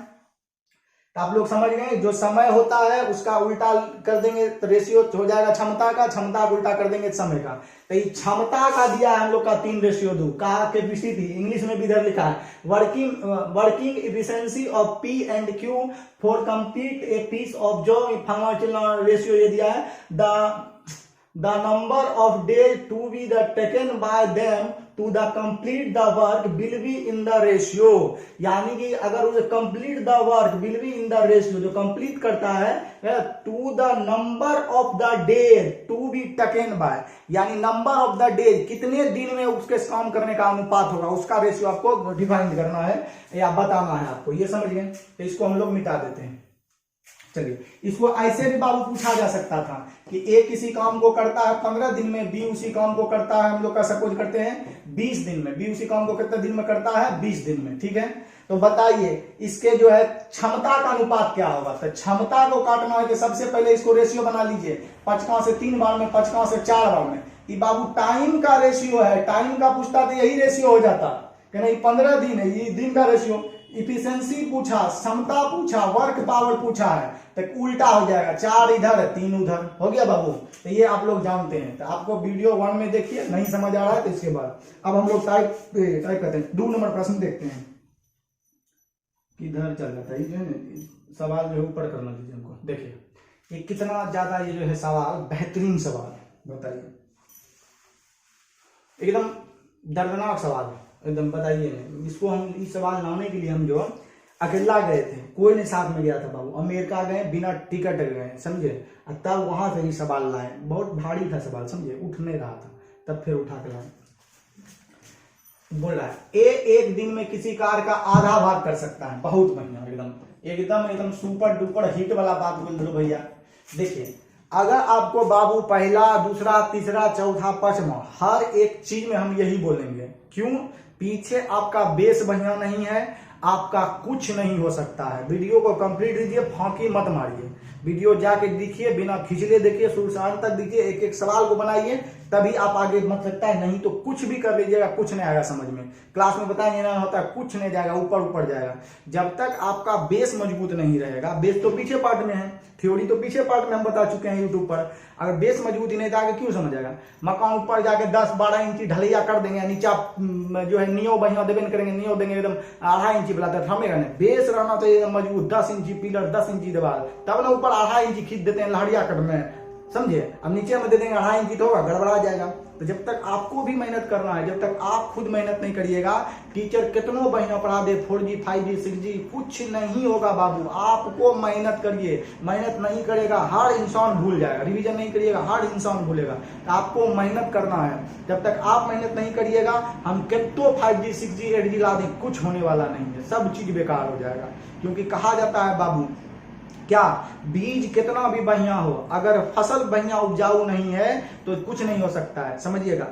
तो आप लोग समझ गए, जो समय होता है उसका उल्टा कर देंगे तो रेशियो हो जाएगा क्षमता का, क्षमता को उल्टा कर देंगे समय का। तो ये क्षमता का दिया है हम लोग का 3:2 का कैपेसिटी, इंग्लिश में भी इधर लिखा है working efficiency of P and Q for complete a piece of job. फार्माचुलर रेशियो ये दिया है the number of days to be taken by them to the complete the work will be in the ratio। यानी कि अगर उसे complete the work will be in the ratio, जो complete करता है to the number of the days to be taken by, यानी number of the days कितने दिन में उसके काम करने का अनुपात होगा, उसका रेशियो आपको डिफाइन करना है या बताना है आपको। ये समझ गए, तो इसको हम लोग मिटा देते हैं। चलिए इसको ऐसे भी बाबू पूछा जा सकता था कि A किसी काम को करता है 15 दिन में, B उसी काम को करता है हम लोग का सपोज करते हैं 20 दिन में, B उसी काम को कितने दिन में करता है, 20 दिन में। ठीक है, तो बताइए इसके जो है क्षमता का अनुपात क्या होगा। तो क्षमता को काटना है कि सबसे पहले इसको रेशियो बना लीजिए, 5 से 3 बार में, 5 से 4 बार में। ये बाबू टाइम का रेशियो है, टाइम का पूछता तो यही रेशियो हो जाता कि नहीं, 15 दिन है, ये दिन का रेशियो। इफिशिएंसी पूछा, क्षमता पूछा, वर्क पावर पूछा है, तो उल्टा हो जाएगा, 4 इधर 3 उधर। हो गया बाबू, तो ये आप लोग जानते हैं। तो आपको वीडियो 1 में देखिए, नहीं समझ आ रहा है तो इसके बाद अब हम लोग टाइप करते हैं। 2 नंबर प्रश्न देखते हैं, किधर चल जाता है जो है सवाल, जो है ऊपर करना दीजिए हमको। देखिए ये कितना ज्यादा ये जो है सवाल बेहतरीन सवाल, बताइए एकदम दर्दनाक सवाल है एकदम। बताइए इसको हम इस सवाल लाने के लिए हम जो अकेला गए थे, कोई नहीं साथ में गया था बाबू, अमेरिका गए बिना टिकट गए, समझे, तब वहां से ही सवाल लाए। बहुत भारी था सवाल, समझे, उठ नहीं रहा था, तब फिर उठा के लाए। बोल रहा है ए एक दिन में किसी कार का आधा भाग कर सकता है। बहुत बढ़िया, एकदम सुपर डुपर हिट वाला बात बोल दो भैया। देखिए अगर आपको बाबू पहला, दूसरा, तीसरा, चौथा, पांचवा हर एक चीज में हम यही बोलेंगे, क्यों, पीछे आपका बेस बढ़िया नहीं है, आपका कुछ नहीं हो सकता है। वीडियो को कंप्लीट कीजिए, फांकी मत मारिए, वीडियो जाके देखिए, बिना खिंचले देखिए, शुरू से अंत तक देखिए, एक एक सवाल को बनाइए, तभी आप आगे मत सकता है। नहीं तो कुछ भी कर लीजिएगा, कुछ नहीं आएगा समझ में। क्लास में बताएंगे ना होता है, कुछ नहीं जाएगा, ऊपर जाएगा। जब तक आपका बेस मजबूत नहीं रहेगा, बेस तो पीछे पार्ट में है, थ्योरी तो पीछे पार्ट में हम बता चुके हैं यूट्यूब पर। अगर बेस मजबूत ही नहीं था, क्यों समझ आएगा। मकान ऊपर जाके 10-12 इंची ढलैया कर देंगे, नीचा जो है नियो बढ़िया देवे करेंगे, नियो देंगे एकदम 2.5 इंची वाला, थमेगा नहीं। बेस रहना चाहिए मजबूत, 10 इंची पिलर, 10 इंची दीवार, तब ना ऊपर 2.5 इंची खींच देते हैं लहरिया कट में, समझे। अब नीचे में दे देंगे 2.5 इंची तो होगा, गड़बड़ा जाएगा। तो जब तक आपको भी मेहनत करना है, जब तक आप खुद मेहनत नहीं करिएगा, टीचर कितनों बढ़िया पढ़ा दे, 4G 5G 6G कुछ नहीं होगा बाबू। आपको मेहनत करिए, मेहनत नहीं करेगा हर इंसान भूल जाएगा, रिवीजन नहीं करिएगा हर इंसान भूलेगा। तो आपको मेहनत करना है, जब तक आप मेहनत नहीं करिएगा, हम कितनों 5G 6G 8G ला दें, कुछ होने वाला नहीं है, सब चीज बेकार हो जाएगा। क्योंकि कहा जाता है बाबू, क्या बीज कितना भी बढ़िया हो, अगर फसल बढ़िया उपजाऊ नहीं है तो कुछ नहीं हो सकता है, समझिएगा।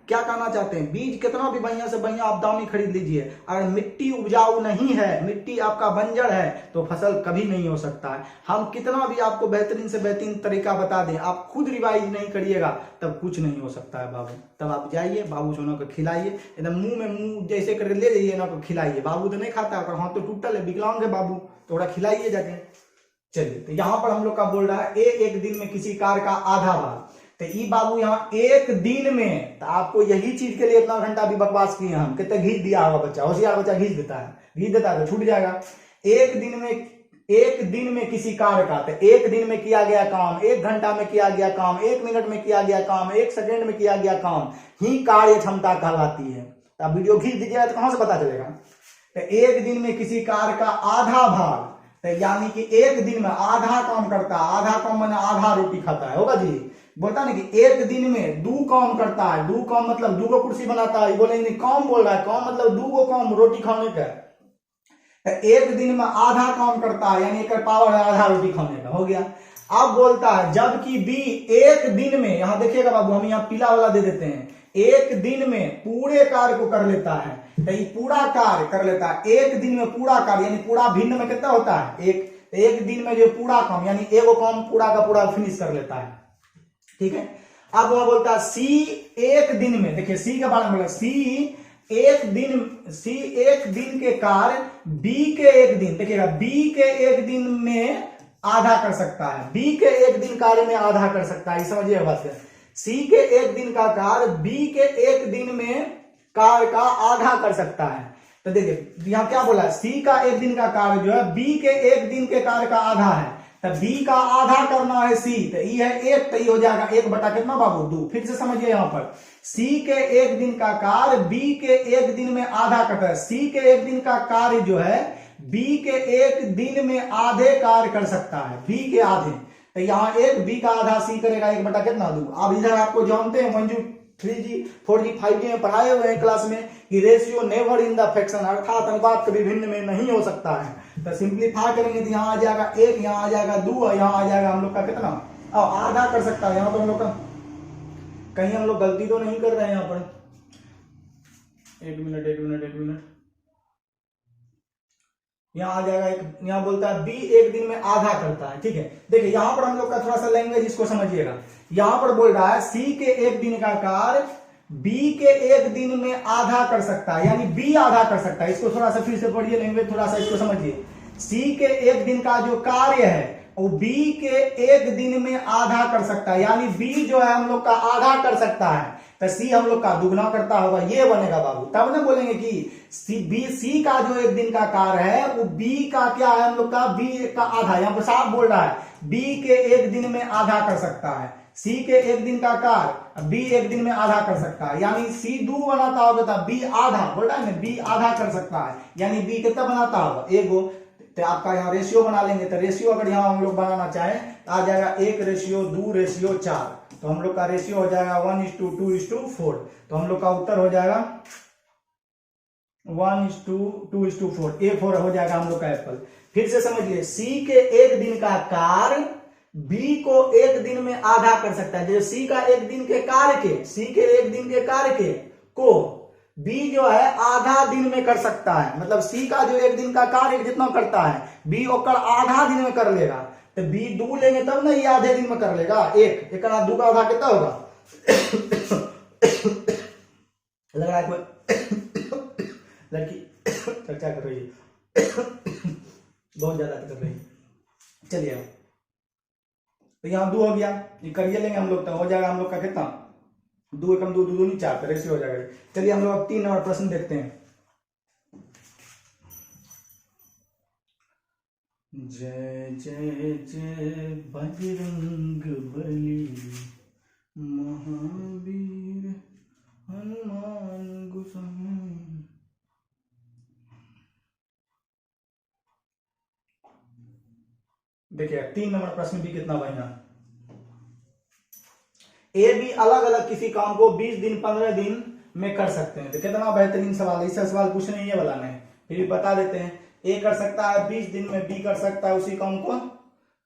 क्या कहना चाहते हैं, बीज कितना भी बढ़िया से बढ़िया आप दामी खरीद लीजिए, अगर मिट्टी उपजाऊ नहीं है, मिट्टी आपका बंजर है, तो फसल कभी नहीं हो सकता है। हम कितना भी आपको बेहतरीन से बेहतरीन तरीका बता दें, आप खुद रिवाइज नहीं करिएगा तब कुछ नहीं हो सकता है बाबू। तब आप जाइए बाबू सोना को खिलाइए, एकदम मुंह में मुंह जैसे करके ले जाइए ना, को खिलाइए। बाबू तो नहीं खाता, अगर हाथ तो टूटल है, विकलांग है बाबू, थोड़ा खिलाइए जाके। चलिए तो यहां पर हम लोग का बोल रहा है ए एक दिन में किसी कार का आधा भाग। तो ई बाबू यहाँ एक दिन में, तो आपको यही चीज के लिए इतना घंटा भी बकवास किए हम, कितने घींच दिया होगा बच्चा, होशियार बच्चा घींच देता है तो छूट जाएगा। एक दिन में किसी कार्य का, तो एक दिन में किया गया काम, एक घंटा में किया गया काम, एक मिनट में किया गया काम, एक सेकंड में किया गया काम ही कार्य क्षमता कहलाती है। तो आप वीडियो खींच दीजिएगा तो कहां से पता चलेगा। तो एक दिन में किसी कार्य का आधा भाग, तो यानी कि एक दिन में आधा काम करता है, आधा काम माने आधा रोटी खाता है, होगा जी, बोलता ना कि एक दिन में 2 काम करता है, 2 काम मतलब 2 गो कुर्सी बनाता है, बोलेंगे काम बोल रहा है, काम मतलब 2 गो काम रोटी खाने का। एक दिन में आधा काम करता है, यानी एक पावर है आधा रोटी खाने का, हो गया। अब बोलता है जबकि बी एक दिन में, यहां देखिएगा बाबू हम यहाँ पीला वाला दे देते हैं, एक दिन में पूरे कार्य को कर लेता है, तो ये पूरा कार्य कर लेता है एक दिन में, पूरा कार्य यानी पूरा भिन्न में कितना होता है, एक दिन में जो पूरा काम यानी एगो काम पूरा का पूरा फिनिश कर लेता है, ठीक है। अब वह बोलता है सी एक दिन में, देखिए सी के बारे में बोला, सी एक दिन के कार्य बी के एक दिन, देखिएगा बी के एक दिन में आधा कर सकता है, बी के एक दिन कार्य में आधा कर सकता है, समझिए बात है। सी के एक दिन का कार्य बी के एक दिन में कार्य का आधा कर सकता है। तो देखिए यहां क्या बोला, सी का एक दिन का कार्य जो है बी के एक दिन के कार्य का आधा है, तो बी का आधा करना है सी, तो ये है 1, तो ये हो जाएगा 1 बटा कितना बाबू 2। फिर से समझिए यहां पर सी के एक दिन का कार्य बी के एक दिन में आधा करता है, सी के एक दिन का कार्य जो है बी के एक दिन में आधे कार्य कर सकता है, बी के आधे, तो यहाँ 1 बी का आधा सी करेगा 1 बटा कितना 2। अब इधर आपको जानते हैं 1G 3G 4G 5G में पढ़ाए हुए हैं क्लास में कि ratio never in the fraction, अर्थात अनुपात कभी भिन्न में नहीं हो सकता है। तो सिंप्लीफाई करेंगे तो यहाँ आ जाएगा 1, यहाँ आ जाएगा 2 और यहाँ आ जाएगा हम लोग का कितना, अब आधा कर सकता है। यहाँ पर हम लोग का कहीं हम लोग गलती तो नहीं कर रहे हैं यहाँ पर, एक मिनट यहाँ आ जाएगा यहाँ बोलता है बी एक दिन में आधा करता है, ठीक है। देखिए यहाँ पर हम लोग का थोड़ा सा लैंग्वेज इसको समझिएगा, यहाँ पर बोल रहा है सी के एक दिन का कार्य बी के एक दिन में आधा कर सकता है, यानी बी आधा कर सकता है। इसको थोड़ा सा फिर से पढ़िए, लैंग्वेज थोड़ा सा इसको समझिए। सी के एक दिन का जो कार्य है वो बी के एक दिन में आधा कर सकता है, यानी बी जो है हम लोग का आधा कर सकता है, तो सी हम लोग का दुगना करता होगा, ये बनेगा बाबू। तब ना बोलेंगे कि सी का जो एक दिन का कार्य है वो बी का क्या है, हम लोग का बी का आधा, यहाँ पर साफ बोल रहा है बी के एक दिन में आधा कर सकता है। सी के एक दिन का कार्य बी एक दिन में आधा कर सकता है, यानी सी 2 बनाता होगा तो बी आधा, बोल रहा है ना बी आधा कर सकता है, यानी बी कितना बनाता होगा 1। तो आपका यहाँ रेशियो बना लेंगे, तो रेशियो अगर यहाँ हम लोग बनाना चाहें तो आ जाएगा 1:2:4, तो हम लोग का रेशियो हो जाएगा 1:2:4, तो हम लोग का उत्तर हो जाएगा 1:2:4, A4 हो जाएगा हम लोग का एप्पल। फिर से समझिए सी के एक दिन का कार्य बी को एक दिन में आधा कर सकता है, जैसे सी का एक दिन के कार्य के, सी के एक दिन के कार्य के को बी जो है आधा दिन में कर सकता है, मतलब सी का जो एक दिन का कार्य जितना करता है बी ओकर आधा दिन में कर लेगा, तो बी 2 लेंगे तब ना ये आधे दिन में कर लेगा 1, एक 2 का आधा कितना होगा लग रहा है कोई लड़की चर्चा कर रही है बहुत ज्यादा कर रही है। चलिए तो यहाँ 2 हो गया, ये करिए लेंगे हम लोग, तो हो जाएगा हम लोग का कितना 2 एकम 2 2 2 4 रेशियो हो जाएगा। चलिए हम लोग अब 3 नंबर प्रश्न देखते हैं। जय जय जय बजरंग बली महावीर हनुमान गोसाई। देखिए 3 नंबर प्रश्न भी कितना बढ़िया। ए बी अलग अलग किसी काम को 20 दिन 15 दिन में कर सकते हैं, तो कितना बेहतरीन सवाल है। इससे सवाल पूछने ही वाला नहीं, फिर भी बता देते हैं। ए कर सकता है 20 दिन में, बी कर सकता है उसी काम को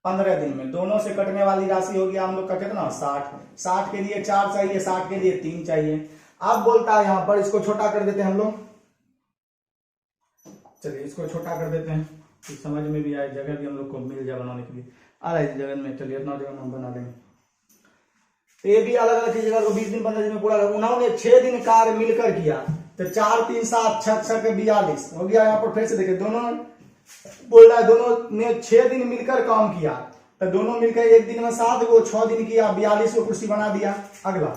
15 दिन में। दोनों से कटने वाली राशि हो गया हम लोग का कितना 60 के लिए 4 चाहिए, 60 के लिए 3 चाहिए। अब बोलता है यहां पर इसको छोटा कर देते हैं हम लोग, चलिए इसको छोटा कर देते हैं, समझ में भी आए, जगह भी हम लोग को मिल जाए बनाने के लिए आ रहा है जगह में। चलिए इतना जगह हम बना देंगे। तो ये भी अलग अलग चीज को 20 दिन 15 दिन में पूरा, उन्होंने 6 दिन कार्य मिलकर किया, तो 4 3 7 6 6 के 42 हो गया। यहाँ पर फिर से देखिए दोनों बोल रहा है दोनों ने 6 दिन मिलकर काम किया, तो दोनों मिलकर एक दिन में 7 को 6 दिन किया, 42 को कुर्सी बना दिया। अगला,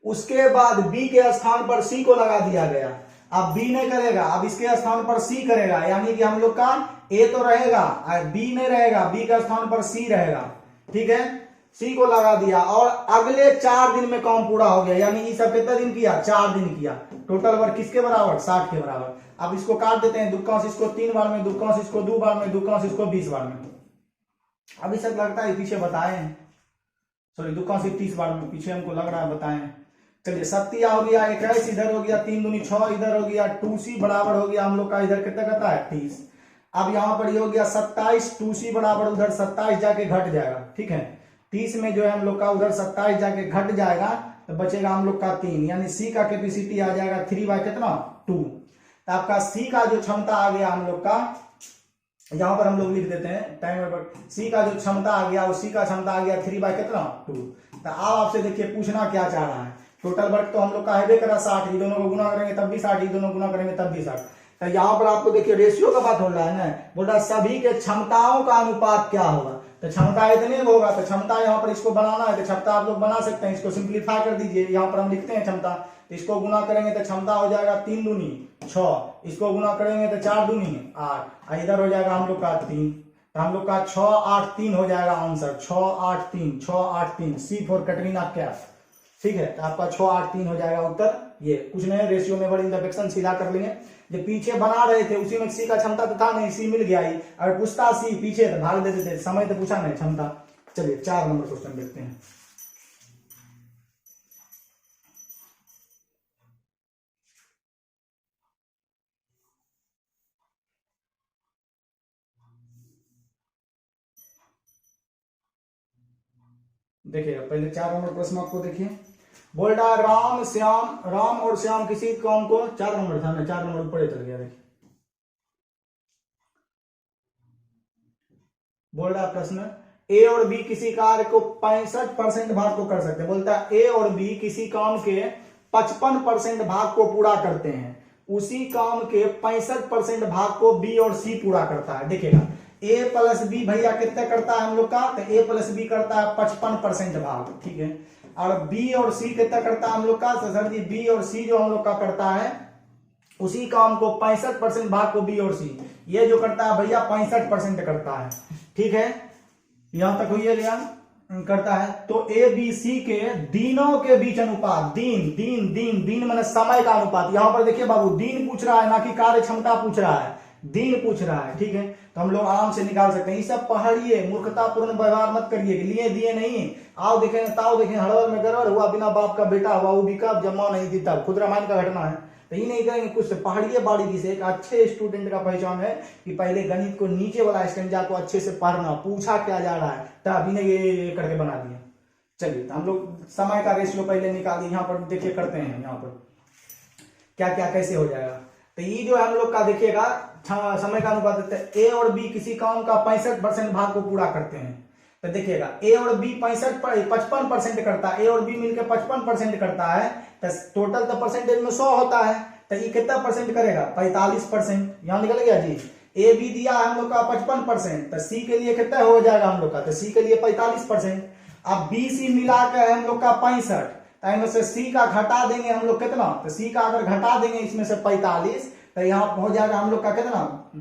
उसके बाद बी के स्थान पर सी को लगा दिया गया। अब बी नहीं करेगा, अब इसके स्थान पर सी करेगा, यानी कि हम लोग का ए तो रहेगा, बी नहीं रहेगा, बी के स्थान पर सी रहेगा। ठीक है, सी को लगा दिया और अगले 4 दिन में काम पूरा हो गया, यानी ये सब कितना दिन किया, 4 दिन किया। टोटल वर्क किसके बराबर, 60 के बराबर। अब इसको काट देते हैं, दुक्कांश इसको 3 बार में, दुक्कांश इसको 2 बार में, दुक्कांश इसको 20 बार में। अभी सब लगता है पीछे बताए हैं, सॉरी दुक्कांश 30 बार में, पीछे हमको लग रहा है बताए। चलिए 7 हो गया, 21 इधर हो गया, 3 दूनी 6 इधर हो गया, 2c बराबर हो गया हम लोग का इधर कितना करता है 30। अब यहाँ पर ये हो गया 27, 2c बराबर उधर 27 जाके घट जाएगा। ठीक है, 30 में जो है हम लोग का उधर 27 जाके घट जाएगा, तो बचेगा हम लोग का 3, यानी सी का कैपेसिटी आ जाएगा 3 बाय कितना 2। तो आपका सी का जो क्षमता आ गया हम लोग का, यहां पर हम लोग लिख देते हैं टाइमर पर, सी का जो क्षमता आ गया, उसी का क्षमता आ गया 3 बाय कितना 2। तो अब आपसे देखिए पूछना क्या चाह रहा है, टोटल वर्क तो हम लोग का है करा 60, ये दोनों को गुना करेंगे तब भी 60, ये दोनों गुना करेंगे तब भी 60। तो यहाँ पर आपको देखिए रेशियो का बात हो रहा है ना, बोल रहा है सभी के क्षमताओं का अनुपात क्या होगा। तो क्षमता इतने होगा, तो क्षमता यहाँ पर इसको बनाना है तो क्षमता आप लोग बना सकते हैं, इसको सिंप्लीफाई कर दीजिए। यहाँ पर हम लिखते हैं क्षमता, इसको गुना करेंगे तो क्षमता हो जाएगा 3 दूनी 6, इसको गुना करेंगे तो 4 दूनी 8, इधर हो जाएगा हम लोग का 3, तो हम लोग का 6 8 3 हो जाएगा answer, 6 8 3, 6 8 3, c for Katrina Kaif. ठीक है, तो आपका 6 8 3 हो जाएगा उत्तर। ये कुछ नहीं, रेशियो में बड़ी इंटरसेक्शन सीधा कर लेंगे। जो पीछे बना रहे थे उसी में सी का क्षमता तो था नहीं, सी मिल गया ही, अगर पूछता सी पीछे तो भाग देते थे, समय तो पूछा नहीं, क्षमता। चलिए 4 नंबर क्वेश्चन देखते हैं। देखिए पहले 4 नंबर प्रश्न आपको देखिए, बोल रहा राम और श्याम किसी काम को, 4 नंबर था ना, 4 नंबर ऊपर चल गया। देखिए बोल रहा प्रश्न, ए और बी किसी कार्य को 65% भाग को कर सकते हैं। बोलता है ए और बी किसी काम के 55% भाग को पूरा करते हैं, उसी काम के 65% भाग को बी और सी पूरा करता है। देखिएगा ए प्लस बी भैया कितना करता है हम लोग का, तो ए प्लस बी करता है 55% भाग। ठीक है, और बी और सी कितना करता है हम लोग का, तो सर जी बी और सी जो हम लोग का करता है उसी काम को 65% भाग को बी और सी, ये जो करता है भैया 65% करता है। ठीक है, यहां तक हुई है गया करता है। तो ए बी सी के दिनों के बीच अनुपात, दिन माने समय का अनुपात। यहां पर देखिए बाबू दिन पूछ रहा है, ना कि कार्य क्षमता पूछ रहा है, दिन पूछ रहा है। ठीक है, तो हम लोग आराम से निकाल सकते हैं। ये सब पढ़िए, मूर्खतापूर्ण व्यवहार मत करिए, लिए दिए नहीं, आओ देखें ताओ देखें, हड़बड़ में गड़बड़ हुआ, बिना बाप का बेटा हुआ, वो भी कब जमा नहीं दी तब, खुद रामायण का घटना है। तो ये नहीं करेंगे, कुछ पढ़िए बारीकी से। एक अच्छे स्टूडेंट का पहचान है कि पहले गणित को नीचे वाला स्टैंजा को अच्छे से पढ़ना, पूछा क्या जा रहा है, तभी ने ये करके बना दिया। चलिए तो हम लोग समय का रेशियो पहले निकालिए, यहाँ पर देखिए करते हैं, यहाँ पर क्या क्या कैसे हो जाएगा। तो ये जो हम लोग का देखिएगा समय का अनुपात देते हैं, ए और बी किसी काम का 65% भाग को पूरा करते हैं। तो देखिएगा ए और बी 55% करता है, ए और बी मिलकर 55% करता है, तो टोटल तो परसेंटेज में 100 होता है, तो ये कितना परसेंट करेगा 45%। यहां निकल गया जी, ए बी दिया हम लोग का 55%, तो सी के लिए कितना हो जाएगा हम लोग का, तो सी के लिए 45%। अब बी सी मिलाकर हम लोग का 65, तो इनमें से सी का घटा देंगे हम लोग कितना, तो सी का अगर घटा देंगे इसमें से 45, तो यहाँ हो जाएगा हम लोग का कितना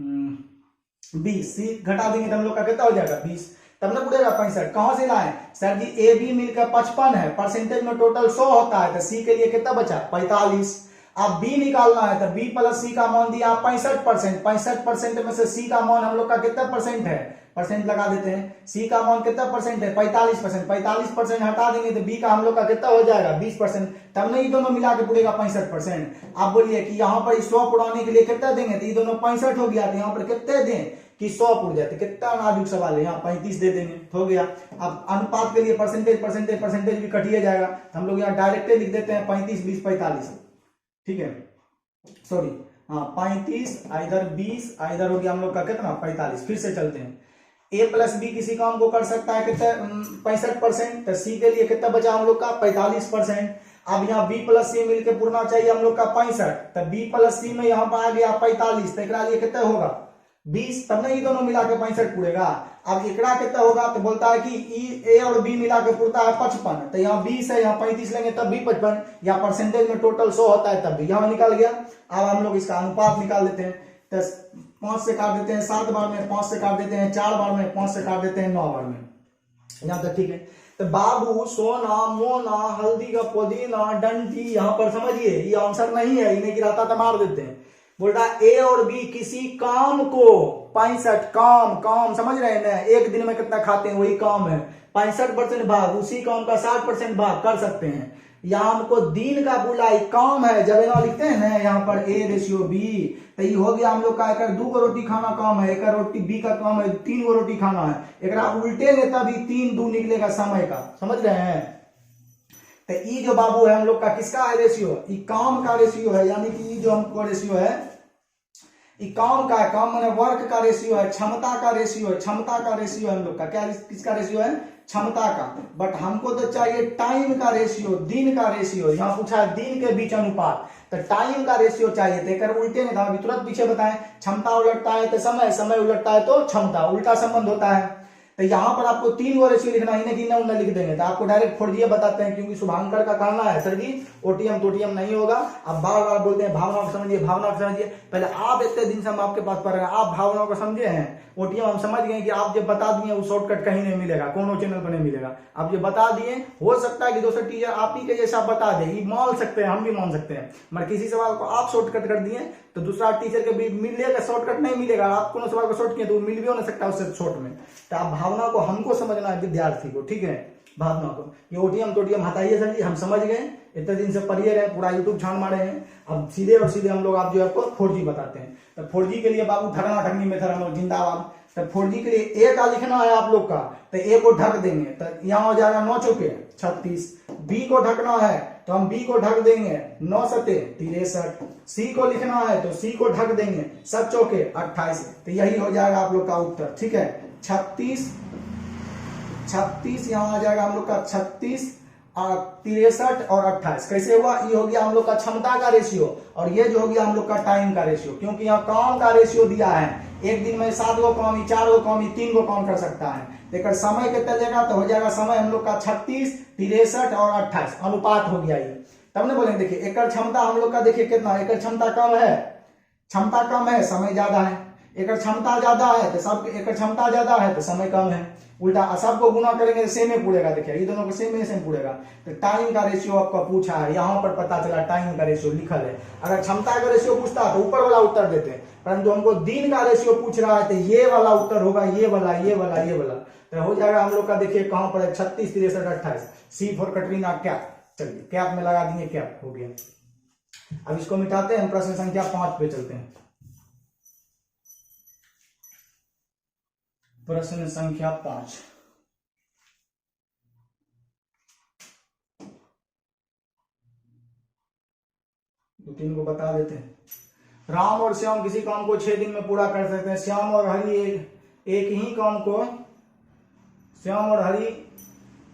20, सी घटा देंगे तो हम लोग का कितना हो जाएगा 20, तब ना पूरेगा 65। कहां से लाए सर जी, ए बी मिलकर 55 है, परसेंटेज में टोटल 100 होता है, तो सी के लिए कितना बचा 45। अब बी निकालना है, तो बी प्लस सी का मान दिया 65%, 65% में से सी का मान हम लोग का कितना परसेंट है, परसेंट लगा देते हैं, सी का मान कितना परसेंट है 45%, 45% हटा देंगे तो बी का हम लोग का कितना हो जाएगा 20%, तब नहीं दोनों मिला के पूरेगा 65%। आप बोलिए कि यहाँ पर 100 पुराने के लिए कितना देंगे, तो ये दोनों 65 हो गया, तो यहाँ पर कितने दें कि 100 पुर जाते, कितना नाजुक सवाल है, यहाँ 35 दे देंगे, हो गया। अब अनुपात के लिए परसेंटेज भी कटिए जाएगा, तो हम लोग यहाँ डायरेक्ट लिख देते हैं 35 20 45। ठीक है, सॉरी हाँ 35 इधर 20 इधर हो गया हम लोग का कितना 45। फिर से चलते हैं, ए प्लस बी किसी काम को कर सकता है कितना 65%, तो सी के लिए कितना बचा हम लोग का 45%। अब यहाँ बी प्लस सी मिलकर पूरना चाहिए हम लोग का 65, तो बी प्लस सी में यहाँ पर आ गया 45, तो एक लिए कितना होगा 20, तब ना ये दोनों मिला के 65 पूरेगा। अब एकड़ा कितना होगा, तो बोलता है कि ए और बी मिला के पूरता है 55, तो यहाँ 20 है, यहाँ 35 लेंगे तब भी 55, या परसेंटेज में टोटल 100 होता है तब भी, यहाँ निकल गया। अब हम लोग इसका अनुपात निकाल देते हैं, तो 5 से काट देते हैं 7 बार में, 5 से काट देते हैं 4 बार में, 5 से काट देते हैं 9 बार में, यहाँ तक ठीक है। तो बाबू सोना मोना हल्दी का पुदीना डंडी, यहाँ पर समझिए ये आंसर नहीं है, इन्हें गिराता तो मार देते हैं। बोल रहा ए और बी किसी काम को 65 काम समझ रहे हैं ना, एक दिन में कितना खाते हैं वही काम है, 65% भाग उसी काम का 60% भाग कर सकते हैं। यहाँ हमको दिन का बुलाई काम है, जब यहाँ लिखते हैं ना यहाँ पर A/B, तो ये हो गया हम लोग का एक 2 गो रोटी खाना काम है, एक रोटी बी का काम है 3 गो रोटी खाना है, एक उल्टे में तभी 3 2 निकलेगा समय का, समझ रहे हैं। तो ये जो बाबू है हम लोग का किसका है रेशियो, ये काम का रेशियो है, यानी कि ये जो हमको रेशियो है ये काम का है, काम माने वर्क का रेशियो है, क्षमता का रेशियो है, क्षमता का रेशियो है हम लोग का, क्या किसका रेशियो है, क्षमता का। बट हमको तो चाहिए टाइम का रेशियो, दिन का रेशियो, यहाँ पूछा है दिन के बीच अनुपात, तो टाइम का रेशियो चाहिए, तो एक उल्टे में था अभी तुरंत पीछे बताएं, क्षमता उलटता है तो समय, समय उलटता है तो क्षमता, उल्टा संबंध होता है। तो यहाँ पर आपको 3 गो रेशियो लिखना, इन्हें गिनना उन्हें लिख देंगे, तो आपको डायरेक्ट फोड़िए बताते हैं, क्योंकि शुभांकर का कहना है सर जी ओटीएम टोटीएम नहीं होगा। अब बार बार बोलते हैं भावना को समझिए, भावना को समझिए, पहले आप इतने दिन से हम आपके पास पढ़ रहे हैं, आप भावना को समझे हैं, ओटीएम हम समझ गए कि आप जब बता दिए वो शॉर्टकट कहीं नहीं मिलेगा, कोनो चैनल पर नहीं मिलेगा, आप जो बता दिए हो सकता है कि दूसरे टीचर आप ही के जैसा बता दे, ये मान सकते हैं, हम भी मान सकते हैं, मगर किसी सवाल को आप शॉर्टकट कर दिए तो दूसरा टीचर के भी मिलेगा, शॉर्टकट नहीं मिलेगा, आप कोनो सवाल को शॉर्ट किए तो वो मिल भी हो नहीं सकता उससे शॉर्ट में। तो आप भावना को हमको समझना है विद्यार्थी को, ठीक है, भावना को, ये ओटीएम टोटीएम हटाइए सर जी, हम समझ गए, इतने दिन से पढ़िए रहे, पूरा यूट्यूब छान मारे हैं, अब सीधे और सीधे हम लोग आप जो है आपको 4G बताते हैं। तो 4G के लिए बाबू ठगना ठगनी में हम लोग जिंदाबाद। तो 4G के लिए ए का लिखना है आप लोग का, तो ए को ढक देंगे, तो यहाँ हो जाएगा 9 चौके 36, बी को ढकना है तो हम बी को ढक देंगे 9 सते 63, सी को लिखना है तो सी को ढक देंगे 7 चौके 28, तो यही हो जाएगा आप लोग का उत्तर, ठीक है। 36 यहाँ आ जाएगा हम लोग का 36 63 और 28, कैसे हुआ, ये हो गया हम लोग का क्षमता का रेशियो, और ये जो हो गया हम लोग का टाइम का रेशियो, क्योंकि यहाँ काम का रेशियो दिया है, एक दिन में 7 गो काम, 4 गो काम, 3 गो काम कर सकता है, लेकिन समय कितना लेगा, तो हो जाएगा समय हम लोग का 36 63 और 28 अनुपात हो गया ये, तब ना बोलेंगे। देखिए एकड़ क्षमता हम लोग का देखिए कितना, एकड़ क्षमता कम है, क्षमता कम है समय ज्यादा है, एकड़ क्षमता ज्यादा है तो सब, एकड़ क्षमता ज्यादा है तो समय कम है, उल्टा सबको गुना करेंगे सेम में पूरेगा, देखिए ये दोनों को सेम में सेम पूरेगा। तो टाइम का रेशियो आपका पूछा है, यहाँ पर पता चला टाइम का रेशियो लिखल है, अगर क्षमता का रेशियो पूछता तो ऊपर वाला उत्तर देते, परंतु हमको दिन का रेशियो पूछ रहा है तो ये वाला उत्तर होगा, ये वाला ये वाला ये वाला, तो हो जाएगा हम लोग का देखिए कहां पर है 36 63 28, सी फॉर कटरीना कैप, चलिए कैप में लगा दिए, कैप हो गया। अब इसको मिटाते हैं, हम प्रश्न संख्या 5 पे चलते हैं। प्रश्न संख्या 5, दो तीन को बता देते हैं। राम और श्याम किसी काम को 6 दिन में पूरा कर सकते हैं। श्याम और हरि एक ही काम को, श्याम और हरि,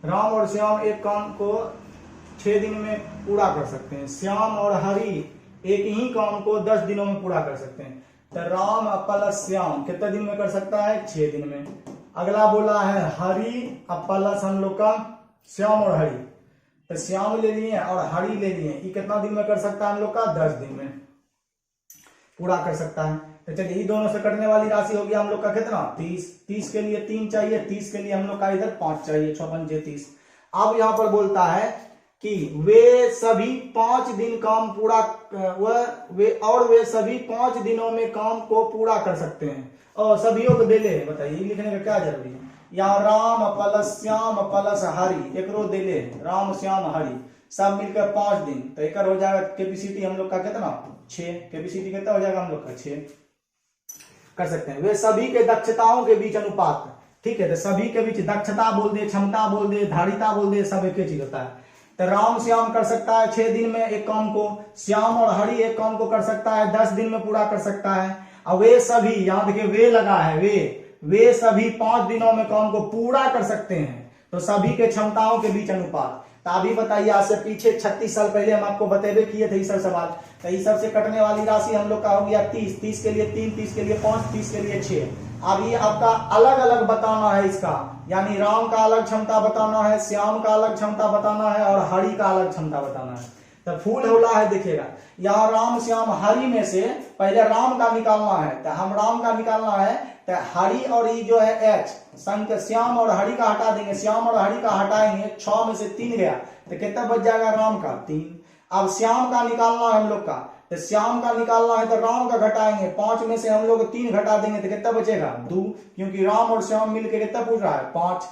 राम और श्याम एक काम को 6 दिन में पूरा कर सकते हैं। श्याम और हरि एक ही काम को 10 दिनों में पूरा कर सकते हैं। तो राम प्लस श्याम कितने दिन में कर सकता है, 6 दिन में। अगला बोला है हरि प्लस हम लोग का श्याम और हरि, तो श्याम ले लिए और हरि ले लिए, ये कितना दिन में कर सकता है हम लोग का, 10 दिन में पूरा कर सकता है। तो चलिए ये दोनों से कटने वाली राशि हो गया हम लोग का कितना, 30, 30 के लिए 3 चाहिए, 30 के लिए हम लोग का इधर 5 चाहिए, 6 पंजे 30। अब यहाँ पर बोलता है कि वे सभी 5 दिन काम पूरा, वे सभी 5 दिनों में काम को पूरा कर सकते हैं, और सभीयों को दे ले, बताइए लिखने का क्या जरूरी है। यहाँ राम प्लस श्याम प्लस हरि, एक रो दे ले, राम श्याम हरि सब मिलकर 5 दिन, तो एक हो जाएगा कैपेसिटी हम लोग का कितना, 6, कैपेसिटी कितना हो जाएगा हम लोग का 6 कर सकते हैं। वे सभी के दक्षताओं के बीच अनुपात, ठीक है, तो सभी के बीच दक्षता बोल दे, क्षमता बोल दे, धारिता बोल दे, सब एक ही चीज होता है। तो राम श्याम कर सकता है 6 दिन में एक काम को, श्याम और हरि एक काम को कर सकता है 10 दिन में पूरा कर सकता है। और वे सभी, यहां देखिए वे लगा है, वे सभी 5 दिनों में काम को पूरा कर सकते हैं, तो सभी के क्षमताओं के बीच अनुपात। तो अभी बताइए, आज से पीछे 36 साल पहले हम आपको बतेबे किए थे इस सवाल। तो इस सबसे कटने वाली राशि हम लोग का हो गया 30, 30 के लिए 3, 30 के लिए 5, 30 के लिए 6। अब ये आपका अलग अलग बताना है इसका, यानी राम का अलग क्षमता बताना है, श्याम का अलग क्षमता बताना है और हरि का अलग क्षमता बताना है। तो फूल होला है, देखिएगा यहाँ राम श्याम हरि में से पहले राम का निकालना है। तो हम राम का निकालना है, तो हरि और ये जो है एच संख्या श्याम और हरि का हटा देंगे, श्याम और हरि का हटाएंगे, 6 में से 3 गया तो कितना बच जाएगा राम का 3। अब श्याम का निकालना है हम लोग का, तो श्याम का निकालना है तो राम का घटाएंगे, 5 में से हम लोग 3 घटा देंगे तो कितना बचेगा 2, क्योंकि राम और श्याम मिलकर कितना पूछ रहा है 5।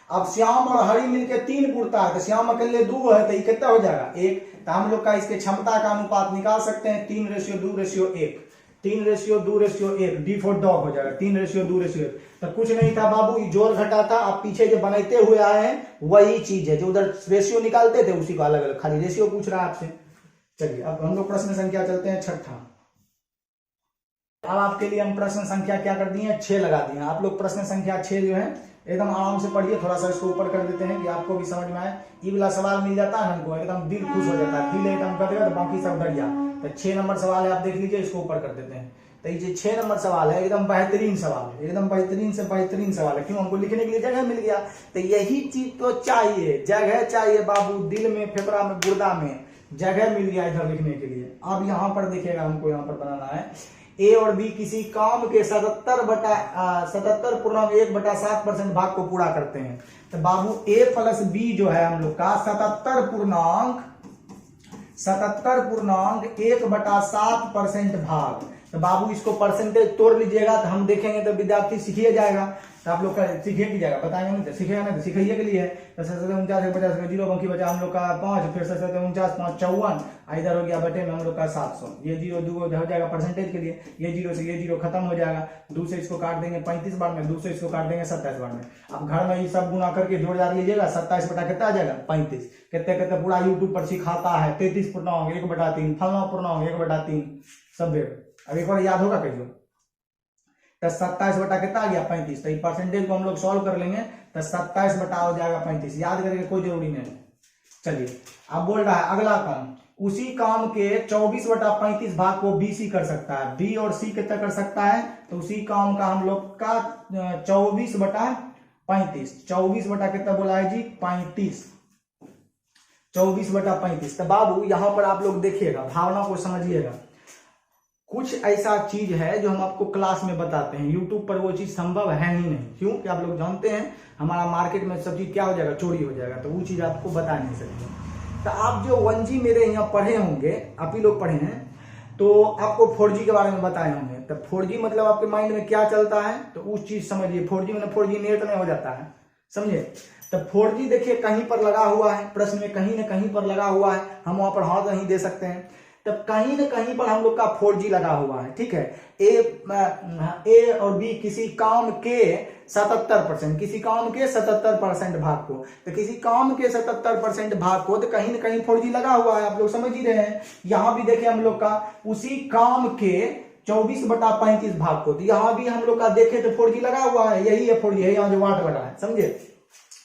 अब श्याम और हरि मिलकर 3 पूछता है, तो श्याम अकेले 2 है तो ये कितना हो जाएगा 1। तो हम लोग का इसके क्षमता का अनुपात निकाल सकते हैं 3:2:1, 3:2:1, डी फॉर डॉग हो जाएगा 3:2:1। तो कुछ नहीं था बाबू, जोड़ घटा था। आप पीछे जो बनाते हुए आए हैं वही चीज है, जो उधर रेशियो निकालते थे उसी को अलग अलग, खाली रेशियो पूछ रहा है आपसे। चलिए अब हम लोग प्रश्न संख्या चलते हैं 6ठा। अब आपके लिए हम प्रश्न संख्या क्या कर दिए 6 लगा दिए। आप लोग प्रश्न संख्या 6 जो है एकदम आराम से पढ़िए, थोड़ा सा इसको ऊपर कर देते हैं कि आपको भी समझ में आए। ये वाला सवाल मिल जाता है हमको एकदम दिल खुश हो जाता है, दिल एकदम कर देगा तो बाकी सब डर गया। तो 6 नंबर सवाल है, आप देख लीजिए, इसको ऊपर कर देते हैं। तो ये 6 नंबर सवाल है, एकदम बेहतरीन सवाल है, एकदम बेहतरीन से बेहतरीन सवाल है। क्यों? हमको लिखने के लिए जगह मिल गया। तो यही चीज तो चाहिए, जगह चाहिए बाबू, दिल में, फेफड़ा में, गुर्दा में जगह मिल गया इधर लिखने के लिए। अब यहाँ पर देखिएगा, हमको यहाँ पर बनाना है ए और बी किसी काम के 77.1/7% भाग को पूरा करते हैं। तो बाबू ए प्लस बी जो है हम लोग का 77.1/7% भाग। तो बाबू इसको परसेंटेज तोड़ लीजिएगा, तो हम देखेंगे तो विद्यार्थी सीखिए जाएगा। तो आप लोग का सीखिए की जाएगा, बताएंगे नहीं तो सीखेगा नहीं, तो सिखाइए के लिए है। तो 49 50 जीरो बाकी बचा हम लोग का 5, फिर 49 5 54, इधर हो गया बटे में हम लोग का 700। ये 0 2 हो जाएगा परसेंटेज के लिए, ये 0 से ये 0 खत्म हो जाएगा। 2 से इसको काट देंगे 35 बार में, 2 से इसको काट देंगे 27 बार में। अब घर में ये सब गुना करके जोड़ जाड़ लीजिएगा, 27 बटा कितना आ जाएगा 35। कितने कितने पूरा यूट्यूब पर सिखाता है, 33 पूर्णांक 1/3, फलना पूर्णांक 1/3 सब। अब एक बार याद होगा कहियो, तो 27 बटा कितना आ गया 35। तो परसेंटेज को हम लोग सॉल्व कर लेंगे, तो 27 बटा हो जाएगा 35, याद करके कोई जरूरी नहीं। चलिए अब बोल रहा है अगला काम, उसी काम के 24/35 भाग को बी सी कर सकता है। बी और सी कितना कर सकता है? तो उसी काम का हम लोग का 24/35, 24 बटा कितना बोला है जी 35, 24/35। तो बाबू यहां पर आप लोग देखिएगा, भावना को समझिएगा। कुछ ऐसा चीज है जो हम आपको क्लास में बताते हैं, यूट्यूब पर वो चीज संभव है ही नहीं। क्यों कि आप लोग जानते हैं हमारा मार्केट में सब चीज क्या हो जाएगा, चोरी हो जाएगा, तो वो चीज आपको बता नहीं सकते। तो आप जो 1G मेरे यहाँ पढ़े होंगे, आप ही लोग पढ़े हैं, तो आपको 4G के बारे में बताए होंगे। तो 4G मतलब आपके माइंड में क्या चलता है, तो उस चीज समझिए। 4G मतलब 4G नेट नहीं हो जाता है, समझे। तो 4G देखिए कहीं पर लगा हुआ है, प्रश्न में कहीं न कहीं पर लगा हुआ है, हम वहां पर हाथ नहीं दे सकते हैं। तब कहीं न कहीं पर हम लोग का 4G लगा हुआ है, ठीक है। ए और बी किसी काम के 77%, किसी काम के 77% भाग को, तो किसी काम के 77% भाग को, तो कहीं न कहीं 4G लगा हुआ है, आप लोग समझ ही रहे हैं। यहां भी देखिए हम लोग का उसी काम के 24/35 भाग को, तो यहां भी हम लोग का देखे तो 4G लगा हुआ है, यही है 4G है, यहाँ जो वाट लगा है, समझे।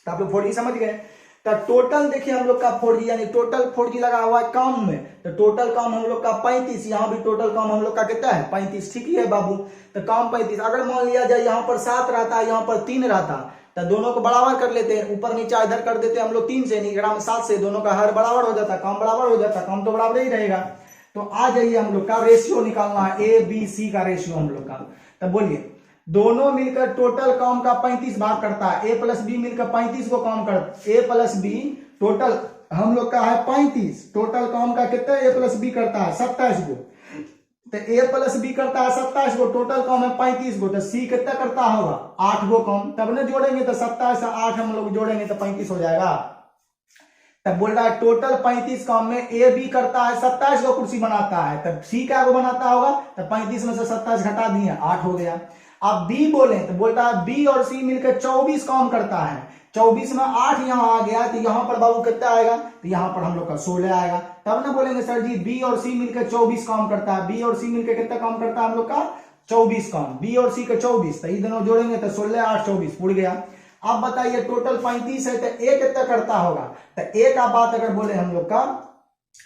तो आप लोग 4G समझ गए। तो टोटल देखिए हम लोग का 4G, यानी टोटल 4G लगा हुआ है काम में, तो टोटल काम हम लोग का 35, यहाँ भी टोटल काम हम लोग का कितना है 35, ठीक ही है बाबू। तो काम 35, अगर मान लिया जाए यहाँ पर 7 रहता, यहाँ पर 3 रहता, तो दोनों को बराबर कर लेते हैं, ऊपर नीचे इधर कर देते हैं हम लोग 3 से, नहीं 7 से, दोनों का हर बराबर हो जाता, काम बराबर हो जाता, काम तो बराबर ही रहेगा। तो आ जाइए हम लोग का रेशियो निकालना है, ए बी सी का रेशियो हम लोग का। तो बोलिए दोनों मिलकर टोटल काम का 35 भाग करता है, ए प्लस बी मिलकर 35 को काम करता, ए प्लस बी टोटल हम लोग का है 35, टोटल काम का कितना ए प्लस बी करता है 27 को। तो ए प्लस बी करता है 27 को, टोटल काम है 35 को, तो सी कितना करता होगा 8 को काम, तब न जोड़ेंगे तो 27 से 8 हम लोग जोड़ेंगे तो 35 हो जाएगा। तब बोल रहा है टोटल 35 काम में ए बी करता है 27 को कुर्सी बनाता है, तब सी क्या को बनाता होगा, तो 35 में से 27 घटा दिए 8 हो गया। अब बी बोले तो बोलता है बी और सी मिलकर 24 काम करता है, 24 में 8 यहाँ आ गया, तो यहाँ पर बाबू कितना आएगा, तो यहाँ पर हम लोग का 16 आएगा। तब ना बोलेंगे सर जी बी और सी मिलकर 24 काम करता है, बी और सी मिलकर कितना काम करता है हम लोग का 24 काम, बी और सी का 24, तो ये दोनों जोड़ेंगे तो 16 8 24 उड़ गया। आप बताइए टोटल 35 है तो एक कितना करता होगा, तो एक आप बात अगर बोले हम लोग का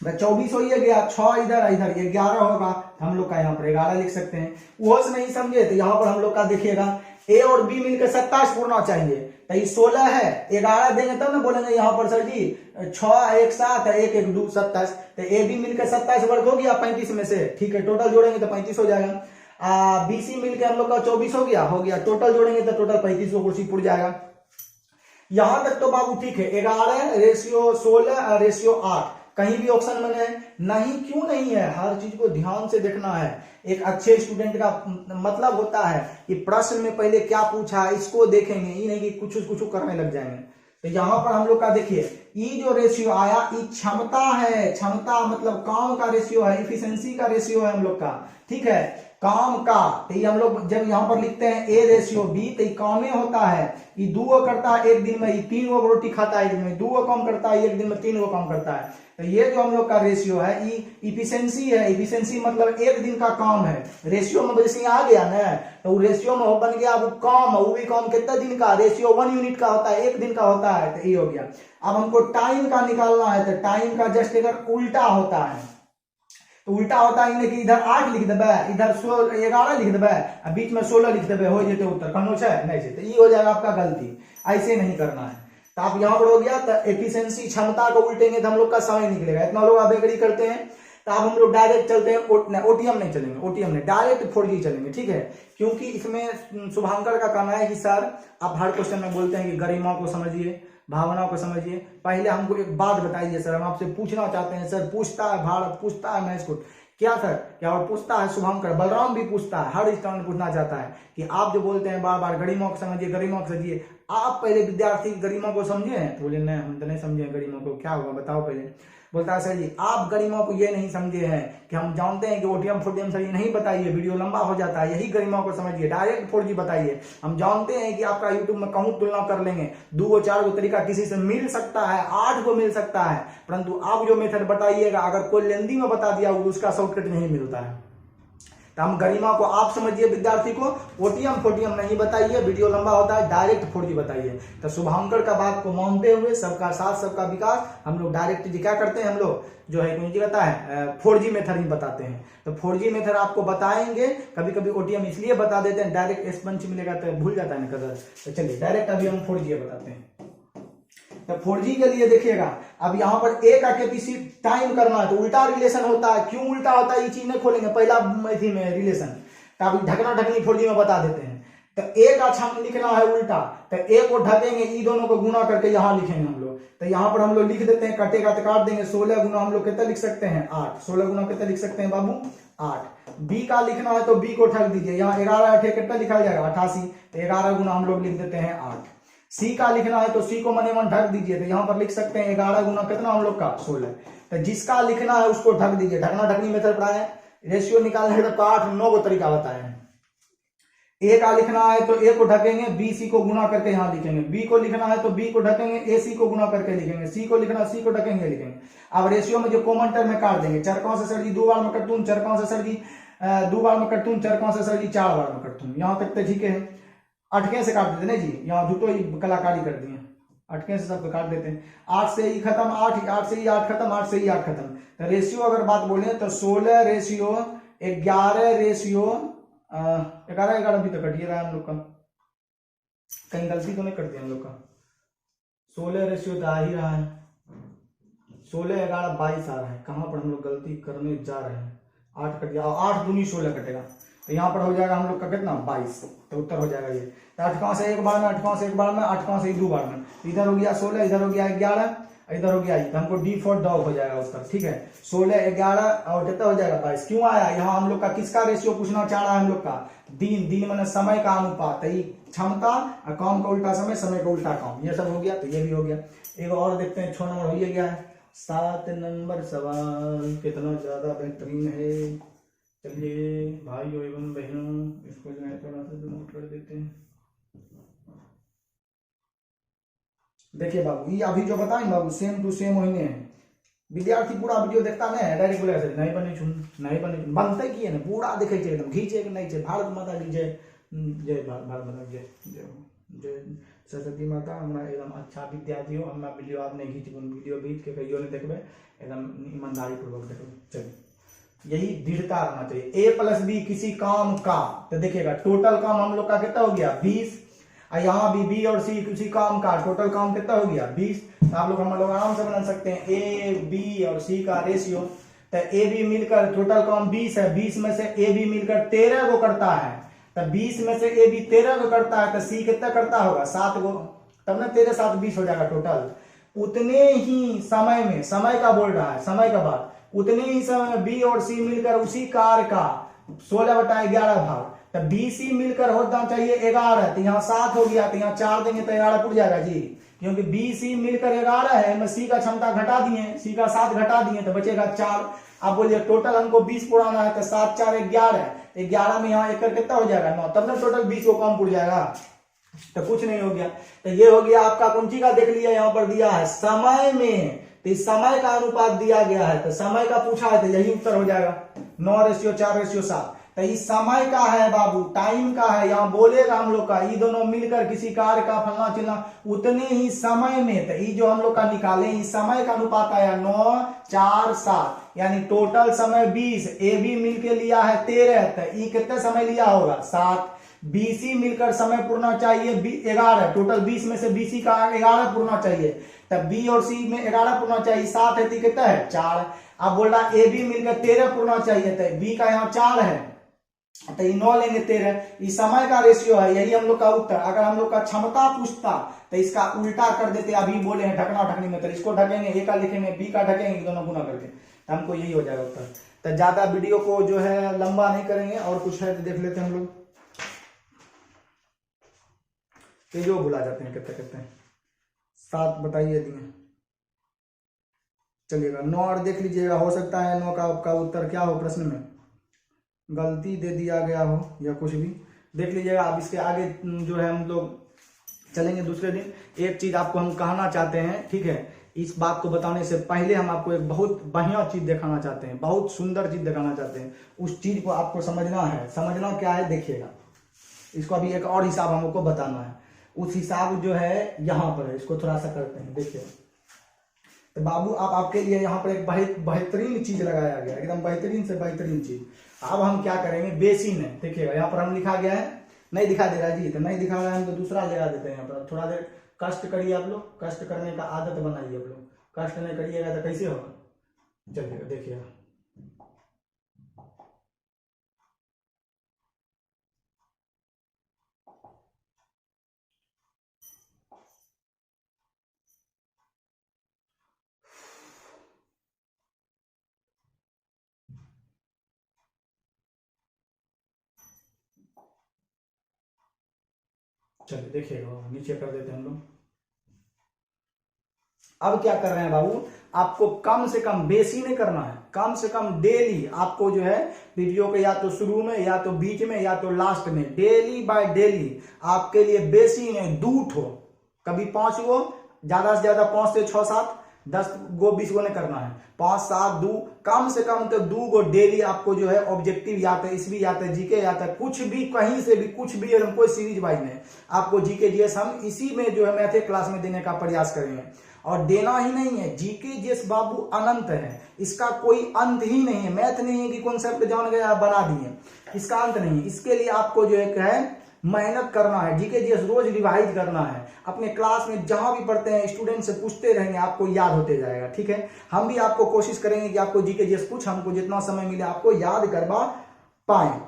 24 हो ही गया, 6 इधर इधर 11 होगा, हम लोग का यहाँ पर 11 लिख सकते हैं। वो से नहीं समझे तो यहाँ पर हम लोग का देखिएगा ए और बी मिलकर 27 पूर्णा चाहिए, तो ये 16 है, 11 देंगे तब ना बोलेंगे यहाँ पर सर जी 6 1 7 1 1 2 27, तो ए बी मिलकर 27 वर्ग हो गया 35 में से, ठीक है, टोटल जोड़ेंगे तो 35 हो जाएगा। बीसी मिलकर हम लोग का 24 हो गया, टोटल जोड़ेंगे तो टोटल 35 को कुर्सी पुर जाएगा। यहां तक तो बाबू ठीक है, 11 रेशियो 16 रेशियो 8 कहीं भी ऑप्शन में नहीं, क्यों नहीं है, हर चीज को ध्यान से देखना है। एक अच्छे स्टूडेंट का मतलब होता है कि प्रश्न में पहले क्या पूछा है इसको देखेंगे, ये नहीं कि कुछ करने लग जाएंगे। तो यहाँ पर हम लोग का देखिए ई जो रेशियो आया ये क्षमता है, क्षमता मतलब काम का रेशियो है, इफिशिएंसी का रेशियो है हम लोग का, ठीक है, काम का। तो ये हम लोग जब यहाँ पर लिखते हैं ए रेशियो बी तो ये काम होता है, ये 2 करता है एक दिन में, ये 3 रोटी खाता है एक दिन में, 2 काम करता है एक दिन में, 3 काम करता है। तो ये जो हम लोग का रेशियो है ये इफिशिएंसी है, इफिशिएंसी मतलब एक दिन का काम है, रेशियो में जैसे आ गया ना तो रेशियो में बन गया वो काम, वो भी काम कितना दिन का, रेशियो 1 यूनिट का होता है, एक दिन का होता है, तो ये हो गया। अब हमको टाइम का निकालना है, तो टाइम का जस्ट अगर उल्टा होता है तो उल्टा होता है कि इधर 8 लिख देबे, इधर 11 लिख देबे, बीच में 16 लिख देबे, हो जेते उत्तर कनो छे नहीं छे, तो ये हो जाएगा आपका गलती, ऐसे नहीं करना है। तो आप यहाँ पर हो गया तो एफिशिएंसी क्षमता को उल्टेंगे तो हम लोग का समय निकलेगा, इतना लोग आप एग्री करते हैं। तो अब हम लोग डायरेक्ट चलते हैं, ओटीएम नहीं चलेंगे, ओटीएम नहीं, डायरेक्ट 4G चलेंगे, ठीक है, क्योंकि इसमें शुभांकर का कहना है कि सर आप हर क्वेश्चन में बोलते हैं कि गरिमा को समझिए, भावना को समझिए, पहले हमको एक बात बताइए सर, हम आपसे पूछना चाहते हैं सर, पूछता है भारत, पूछता है मैच को, क्या सर, क्या और पूछता है शुभंकर, बलराम भी पूछता है, हर स्टूडेंट पूछना चाहता है कि आप जो बोलते हैं बार बार गरिमा को समझिए, गरिमा को समझिए, आप पहले विद्यार्थी गरिमा को समझे हैं? तो बोले नहीं हम तो नहीं समझे गरिमा को, क्या होगा बताओ पहले। बोलता है सर जी आप गरिमा को ये नहीं समझे हैं कि हम जानते हैं कि ओटीएम फोटीएम सर ये नहीं बताइए, वीडियो लंबा हो जाता है, यही गरिमा को समझिए, डायरेक्ट 4G बताइए। हम जानते हैं कि आपका यूट्यूब में कहूँ तुलना कर लेंगे, 2 4 तरीका किसी से मिल सकता है, 8 को मिल सकता है, परंतु आप जो मेथड बताइएगा अगर कोई लेंदी में बता दिया उसका शॉर्टकट नहीं मिलता है। तो हम गरिमा को आप समझिए विद्यार्थी को, ओटीएम फोटीएम नहीं बताइए, वीडियो लंबा होता है, डायरेक्ट 4G बताइए। तो शुभांकर का बात को मानते हुए सबका साथ सबका विकास, हम लोग डायरेक्ट क्या करते हैं, हम लोग जो है कौन जी कहता है 4G मेथड ही बताते हैं। तो 4G मेथड आपको बताएंगे, कभी कभी ओटीएम इसलिए बता देते हैं, डायरेक्ट एसपंच मिलेगा तो भूल जाता है ना कदर। तो चलिए डायरेक्ट अभी हम 4G बताते हैं। तो 4G के लिए देखिएगा अब यहाँ पर ए का कैपेसिटी टाइम करना है तो उल्टा रिलेशन होता है, क्यों उल्टा होता है ये चीज नहीं खोलेंगे, पहला इसी में रिलेशन, तो अभी ढकना ढकनी 4G में बता देते हैं। तो ए का क्षण लिखना है उल्टा, तो ए को ढकेंगे, ई दोनों को गुना करके यहाँ लिखेंगे हम लोग। तो यहाँ पर हम लोग लिख देते हैं, कटेगा तो काट देंगे, 16 गुना हम लोग कितना लिख सकते हैं 8, 16 गुना कितना लिख सकते हैं बाबू 8। बी का लिखना है तो बी को ठग दीजिए, यहाँ 11 8 कितना लिखा जाएगा 88, तो 11 गुना हम लोग लिख देते हैं 8। सी का लिखना है तो सी को मने मन ढक दीजिए, तो यहाँ पर लिख सकते हैं 11 गुना कितना हम लोग का 16। तो जिसका लिखना है उसको ढक दीजिए, ढकना ढकनी मेथड पढ़ाए, रेशियो निकालने तो 8 9 को तरीका बताए। ए का लिखना है तो ए को ढकेंगे, बी सी को गुना करके यहाँ लिखेंगे, बी को लिखना है तो बी को ढकेंगे, ए सी को गुना करके लिखेंगे, सी को लिखना सी को ढकेंगे लिखेंगे। अब रेशियो में जो कॉमन टर्म में काट देंगे, चरकों से सर जी 2 बार में कटून, चरकों से सर जी 2 बार में कटून, चरकों से सर जी 4 बार में कटून, यहाँ तक तो ठीक है। अटके से काट देते ना जी, यहाँ जुटो ही कलाकारी कर दी है, अटके से सब काट देते हैं। 8 से ही खत्म, 8 से ही 8 खत्म, 8 से ही 8 खत्म। तो रेशियो अगर बात बोले तो 16 रेशियो 11 रेशियो 11 भी तो कटिए रहा है हम लोग का, कहीं गलती तो नहीं करती हम लोग का, 16 रेशियो तो आ ही रहा है, 16 11 22 आ रहा है, कहाँ पर हम लोग गलती करने जा रहे हैं, 8 कट गया, 8 दूनी 16 कटेगा, तो यहाँ पर हो जाएगा हम लोग का कितना 22, तो उत्तर हो जाएगा ये। तो 8 से एक बार में, 8 से एक बार में, 8 से 2 बार में, इधर हो गया 16, इधर हो गया 11, इधर हो गया तो हमको डी फॉर डॉग हो जाएगा उसका, ठीक है। 16 11 और कितना हो जाएगा 22, क्यों आया यहाँ हम लोग का, किसका रेशियो पूछना चाह रहा है हम लोग का, दिन, दिन मैंने समय का अनुपात, क्षमता काम का उल्टा समय, समय का उल्टा काम, ये सब हो गया, तो ये भी हो गया। एक और देखते हैं, 6 नंबर हो गया है, 7 नंबर सवाल कितना ज्यादा बेहतरीन है। चलिए भाइयों एवं बहनों इसको जो है थोड़ा सा नोट कर देते हैं। देखिए बाबू ये अभी जो बताएं बाबू सेम टू सेम वही है, विद्यार्थी पूरा वीडियो देखता नहीं, डायरेक्ट बोले नहीं बने चुन, नहीं बने बनते किए ना, पूरा देखे एकदम घींचे नहीं, भारत माता की जय, जय भारत माता की जय, जय सरस्वती माता हमरा एकदम अच्छा विद्यार्थी हो। हमरा वीडियो आप नहीं घींच वीडियो बीच के कहियो नहीं देखबे, एकदम ईमानदारी पूर्वक देखबे। चलिए यही दृढ़ता रहना चाहिए। a प्लस बी किसी काम का, तो देखिएगा टोटल काम हम लोग का कितना हो गया 20, और यहाँ भी b और c किसी काम का टोटल काम कितना हो गया 20। तो आप लोग हम लोग आराम से बना सकते हैं a b और c का रेशियो। तो a b मिलकर टोटल काम 20 है, 20 में से a b मिलकर 13 को करता है, तो 20 में से a b 13 को करता है, तो c कितना करता होगा 7 को, तब ना 13 7 20 हो जाएगा टोटल। उतने ही समय में, समय का बोल रहा है, समय का बात, उतने ही समय में b और c मिलकर उसी कार्य का 16/11 भाग, तो bc मिलकर होना चाहिए 11, तो यहाँ 7 हो गया, तो यहाँ 4 देंगे तो 11 पुर जाएगा जी, क्योंकि bc मिलकर 11 है, मैं c का क्षमता घटा दिए, c का 7 घटा दिए तो बचेगा 4। आप बोलिए टोटल हमको 20 पुराना है, तो 7 4 11, 11 में यहाँ 1 कर कितना हो जाएगा 9, तब ना टोटल 20 को कम पुर जाएगा, तो कुछ नहीं हो गया। तो ये हो गया आपका कौन सी का, देख लिया यहाँ पर दिया है समय में, तो इस समय का अनुपात दिया गया है, तो समय का पूछा है तो यही उत्तर हो जाएगा 9:4:7। तो ये समय का है बाबू, टाइम का है, यहाँ बोलेगा हम लोग का, ये दोनों मिलकर किसी कार्य का फलना चिलना उतने ही समय में, तो ये जो हम लोग का निकाले इस समय का अनुपात आया 9:4:7, यानी टोटल समय 20, ए बी मिलकर लिया है 13, तो ये कितने समय लिया होगा 7, बीसी मिलकर समय पूर्णा चाहिए 11, टोटल 20 में से बीसी का 11 पूर्णा चाहिए, तब बी और सी में 11 पूर्णा चाहिए, 7 है तो कितना है 4। अब बोल रहा ए बी मिलकर 13 पूर्णा चाहिए, तो बी का यहाँ 4 है, तो ये 9 लेंगे 13, ये समय का रेशियो है, यही हम लोग का उत्तर। अगर हम लोग का क्षमता पूछता तो इसका उल्टा कर देते, अभी बोले हैं ढकना ढकनी में, तो इसको ढकेंगे, ए का लिखेंगे बी का ढकेंगे, दोनों गुना करके, तो हमको यही हो जाएगा उत्तर। तो ज्यादा वीडियो को जो है लंबा नहीं करेंगे, और कुछ है तो देख लेते हैं हम लोग, जो भुला जाते हैं कितने कितने 7 बताइए दिए। चलिएगा 9 और देख लीजिएगा, हो सकता है 9 का आपका उत्तर क्या हो, प्रश्न में गलती दे दिया गया हो या कुछ भी, देख लीजिएगा। आप इसके आगे जो है हम लोग चलेंगे दूसरे दिन। एक चीज आपको हम कहना चाहते हैं, ठीक है, इस बात को बताने से पहले हम आपको एक बहुत बढ़िया चीज दिखाना चाहते हैं, बहुत सुंदर चीज दिखाना चाहते हैं। उस चीज को आपको समझना है, समझना क्या है देखिएगा, इसको अभी एक और हिसाब हमको बताना है। उस हिसाब जो है यहाँ पर है, इसको थोड़ा सा करते हैं, देखिए। तो बाबू आप आपके लिए यहाँ पर एक बेहतरीन चीज लगाया गया, एकदम बेहतरीन से बेहतरीन चीज। अब हम क्या करेंगे, बेसिन है, देखिएगा यहाँ पर हम लिखा गया है, नहीं दिखा दे रहा जी, तो नहीं दिखा रहा है तो दूसरा लगा देते हैं यहाँ पर। थोड़ा देर कष्ट करिए आप लोग, कष्ट करने का आदत बनाइए आप लोग, कष्ट नहीं करिएगा तो कैसे होगा। चलिएगा देखिएगा, चलिए देखिएगा, नीचे कर देते हैं हम लोग। अब क्या कर रहे हैं बाबू, आपको कम से कम, बेसी नहीं करना है, कम से कम डेली आपको जो है वीडियो के या तो शुरू में या तो बीच में या तो लास्ट में, डेली बाय डेली आपके लिए बेसी में 2 ठो, कभी 5 गो, ज्यादा से ज्यादा 5 से 6 7 10 गो 20 गो नहीं करना है, 5 7 2, कम से कम तो 2 गो डेली आपको जो है ऑब्जेक्टिव या तो इसवी या तो जीके या तो कुछ भी, कहीं से भी कुछ भी, एकदम कोई सीरीज वाइज नहीं, आपको जीके जीएस हम इसी में जो है मैथ क्लास में देने का प्रयास करेंगे। और देना ही नहीं है, जीके जीएस बाबू अनंत है, इसका कोई अंत ही नहीं है। मैथ नहीं है कि कॉन्सेप्ट जान गए बना दिए, इसका अंत नहीं है। इसके लिए आपको जो है मेहनत करना है, जीके जीएस रोज रिवाइज करना है, अपने क्लास में जहां भी पढ़ते हैं स्टूडेंट से पूछते रहेंगे, आपको याद होते जाएगा, ठीक है। हम भी आपको कोशिश करेंगे कि आपको जीके जीएस कुछ हमको जितना समय मिले आपको याद करवा पाए,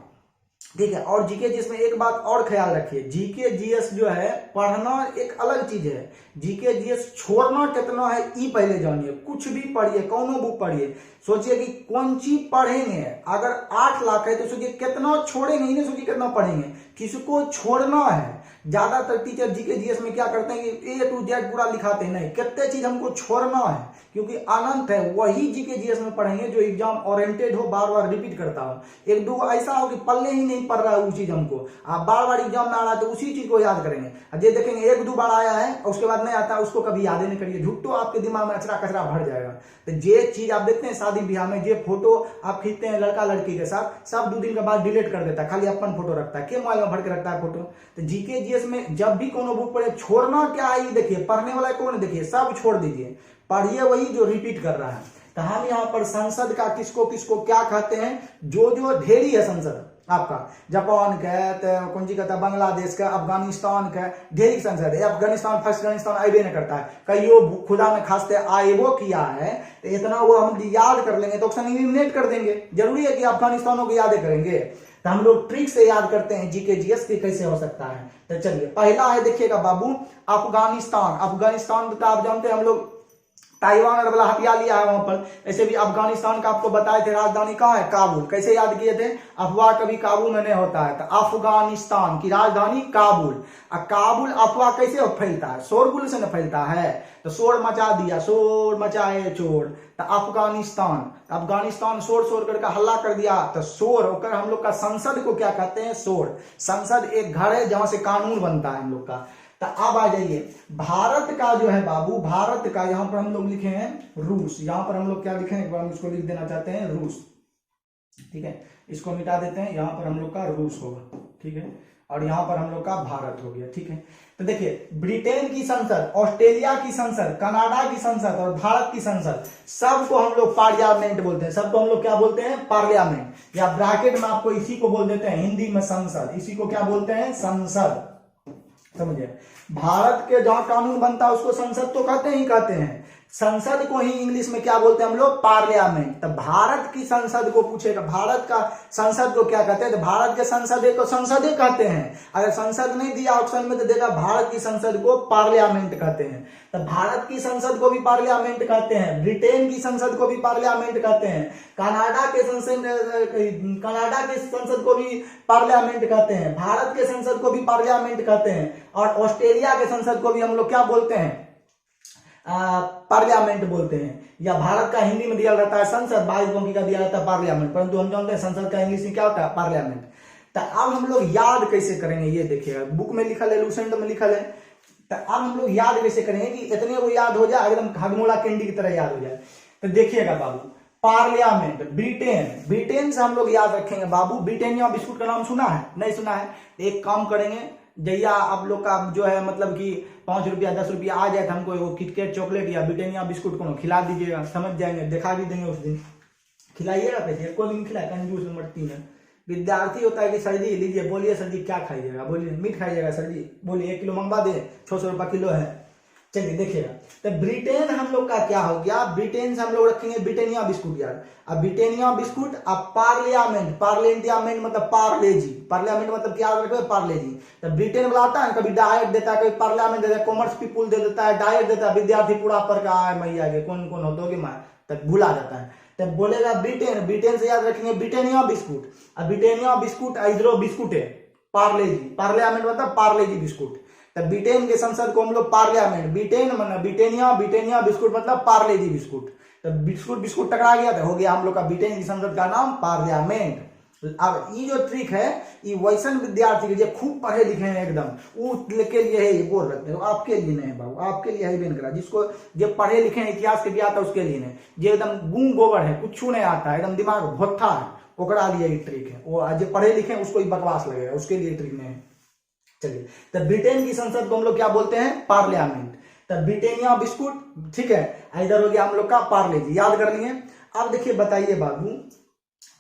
ठीक है। और जीके जीएस में एक बात और ख्याल रखिए, जीके जीएस जो है पढ़ना एक अलग चीज है, जीके जीएस छोड़ना कितना है ये पहले जानिए। कुछ भी पढ़िए, कौनो बुक पढ़िए, सोचिए कि कौन चीज पढ़ेंगे। अगर 8 लाख है तो सोचिए कितना छोड़ेंगे, नहीं सोचिए कितना पढ़ेंगे, किसको छोड़ना है। ज्यादातर टीचर जीके जीएस में क्या करते हैं कि A to Z पूरा लिखाते हैं, नहीं, कितने चीज हमको छोड़ना है, क्योंकि अनंत है। वही जीके जीएस में पढ़ेंगे जो एग्जाम ओरिएंटेड हो, बार बार रिपीट करता हो। 1 2 ऐसा हो कि पल्ले ही नहीं नहीं पड़ रहा है वो चीज हमको, आप बार बार एग्जाम में आ रहा है तो उसी चीज को याद करेंगे। अब ये देखेंगे 1-2 बार आया है और उसके बाद नहीं आता, उसको कभी याद ही नहीं करिए, झूठो आपके दिमाग में अचरा कचरा भर जाएगा। तो ये चीज आप देखते हैं शादी ब्याह में, ये फोटो आप खींचते हैं लड़का लड़की के साथ, सब 2 दिन के बाद डिलीट कर देता है, खाली अपन फोटो रखता है, के मोबाइल में भर के रखता है फोटो। तो जीके जीएस में जब भी कोनो बुक पढ़े, छोड़ना क्या है ये देखिए, पढ़ने वाला कौन देखिए, सब छोड़ दीजिए, पढ़िए वही जो रिपीट कर रहा है। तो हम यहाँ पर संसद का किसको किसको क्या कहते हैं, जो जो ढेरी है संसद आपका, जापान का, तो कौन सी कहता है, बांग्लादेश का, अफगानिस्तान का, ढेरी संसद है। अफगानिस्तान फर्स्ट अफगानिस्तान आए नहीं करता है, कईयों खुदा में खासते आए वो किया है, तो इतना वो हम याद कर लेंगे तो ऑप्शन एलिमिनेट कर देंगे। जरूरी है कि अफगानिस्तानों को याद करेंगे, तो हम लोग ट्रिक से याद करते हैं जीके जीएस की कैसे हो सकता है। तो चलिए पहला है, देखिएगा बाबू, अफगानिस्तान। अफगानिस्तान तो आप जानते हैं, हम लोग ताइवान और वाला हथियार लिया है वहां पर। ऐसे भी अफगानिस्तान का आपको बताए थे राजधानी कहाँ है, काबुल। कैसे याद किए थे, अफवाह कभी काबुल में नहीं होता है, तो अफगानिस्तान की राजधानी काबुल। काबुल अफवाह कैसे फैलता है, शोरगुल से न फैलता है, तो शोर मचा दिया, शोर मचाए चोर, तो अफगानिस्तान शोर शोर करके हल्ला कर दिया, तो शोर होकर हम लोग का संसद को क्या कहते हैं, शोर। संसद एक घर है जहां से कानून बनता है हम लोग का। तो अब आ जाइए भारत का जो है बाबू, भारत का यहां पर हम लोग लिखे हैं रूस, यहां पर हम लोग क्या लिखे हैं, एक बार हम इसको लिख देना चाहते हैं रूस, ठीक है, इसको मिटा देते हैं, यहां पर हम लोग का रूस होगा, ठीक है, और यहां पर हम लोग का भारत हो गया, ठीक है। तो देखिए ब्रिटेन की संसद, ऑस्ट्रेलिया की संसद, कनाडा की संसद और भारत की संसद, सबको हम लोग पार्लियामेंट बोलते हैं, सबको हम लोग क्या बोलते हैं, पार्लियामेंट, या ब्रैकेट में आपको इसी को बोल देते हैं हिंदी में संसद, इसी को क्या बोलते हैं, संसद, समझिए। भारत के जहां कानून बनता है उसको संसद तो कहते ही कहते हैं, संसद को ही इंग्लिश में क्या बोलते हैं हम लोग, पार्लियामेंट। तो भारत की संसद को पूछेगा, भारत का संसद को क्या कहते हैं, तो भारत के संसद को संसद कहते हैं। अगर संसद नहीं दिया ऑप्शन में तो देखा भारत की संसद को पार्लियामेंट कहते हैं। तो भारत की संसद को भी पार्लियामेंट कहते हैं, ब्रिटेन की संसद को भी पार्लियामेंट कहते हैं, कनाडा के संसद को भी पार्लियामेंट कहते हैं, भारत के संसद को भी पार्लियामेंट कहते हैं, और ऑस्ट्रेलिया के संसद को भी हम लोग क्या बोलते हैं, पार्लियामेंट बोलते हैं। या भारत का हिंदी में दिया रहता है संसद, 22 अंकी का दिया रहता है पार्लियामेंट, परंतु हम जानते हैं संसद का इंग्लिश में क्या होता है, पार्लियामेंट। तो अब हम लोग याद कैसे करेंगे, ये देखिएगा बुक में लिखा है, लूसेंट में लिखा है। तो अब हम लोग याद कैसे करेंगे कि इतने को याद हो जाए, एकदम हगमोला कैंडी की तरह याद हो जाए। तो देखिएगा बाबू, पार्लियामेंट, ब्रिटेन से हम लोग याद रखेंगे बाबू। ब्रिटेनिया बिस्कुट का नाम सुना है, नहीं सुना है, एक काम करेंगे, जैया आप लोग का जो है मतलब कि 5 रुपया 10 रुपया आ जाए तो हमको वो किटकैट चॉकलेट या ब्रिटेनिया बिस्कुट को खिला दीजिएगा, समझ जाएंगे, दिखा भी देंगे उस दिन, खिलाइएगा पैसे, कोई दिन खिलाए, कंजूस नंबर 3 है। विद्यार्थी होता है कि सर जी लीजिए, बोलिए सर जी क्या खाइएगा, बोलिए मीट खाइएगा सर जी, बोलिए 1 किलो मंगवा दे, 600 रुपया किलो है। चलिए देखिएगा, तो ब्रिटेन हम लोग का क्या हो गया, ब्रिटेन से हम लोग रखेंगे ब्रिटेनिया बिस्कुट यार। अब ब्रिटेनिया बिस्कुट, अब पार्लियामेंट, पार्लियामेंट मतलब पार्लेजी, पार्लियामेंट मतलब क्या रखो, पार्लेजी। तो ब्रिटेन वाला आता है, कभी डाइट देता है, कभी पार्लियामेंट देता है, कॉमर्स पीपुल दे देता है, डाइट देता है, विद्यार्थी पूरा पर का आए मैया के कौन कौन होते होगे मैं तक भुला जाता है। तब बोलेगा ब्रिटेन, ब्रिटेन से याद रखेंगे ब्रिटेनिया बिस्कुट। अब ब्रिटेनिया बिस्कुट इधरो बिस्कुट है, पार्लेजी, पार्लियामेंट मतलब पार्लेजी बिस्कुट। तब ब्रिटेन के संसद को हम लोग पार्लियामेंट, ब्रिटेन मतलब ब्रिटेनिया बिस्कुट मतलब पार्लेजी बिस्कुट। तब बिस्कुट टकरा गया तो हो गया हम लोग का ब्रिटेन की संसद का नाम पार्लियामेंट। अब ये जो ट्रिक है, ये वैसन विद्यार्थी के जो खूब पढ़े लिखे हैं एकदम, वो के लिए है, ये बोल रखते हैं, आपके लिए नहीं बाबू, आपके लिए है बेन करा, जिसको जो पढ़े लिखे हैं, इतिहास के भी आता है उसके लिए नहीं, जो एकदम गूं गोबर है, कुछ नहीं आता है, एकदम दिमाग भोथा है, ओकरा लिए ये ट्रिक है। वो जो पढ़े लिखे हैं उसको ही बकवास लगेगा, उसके लिए ट्रिक नहीं है। चलिए, तब ब्रिटेन की संसद को हम लोग क्या बोलते हैं, पार्लियामेंट। तब ब्रिटेनिया बिस्कुट, ठीक है, इधर हो गया हम लोग का पार्लेजी, याद कर लिए। अब देखिए बताइए बाबू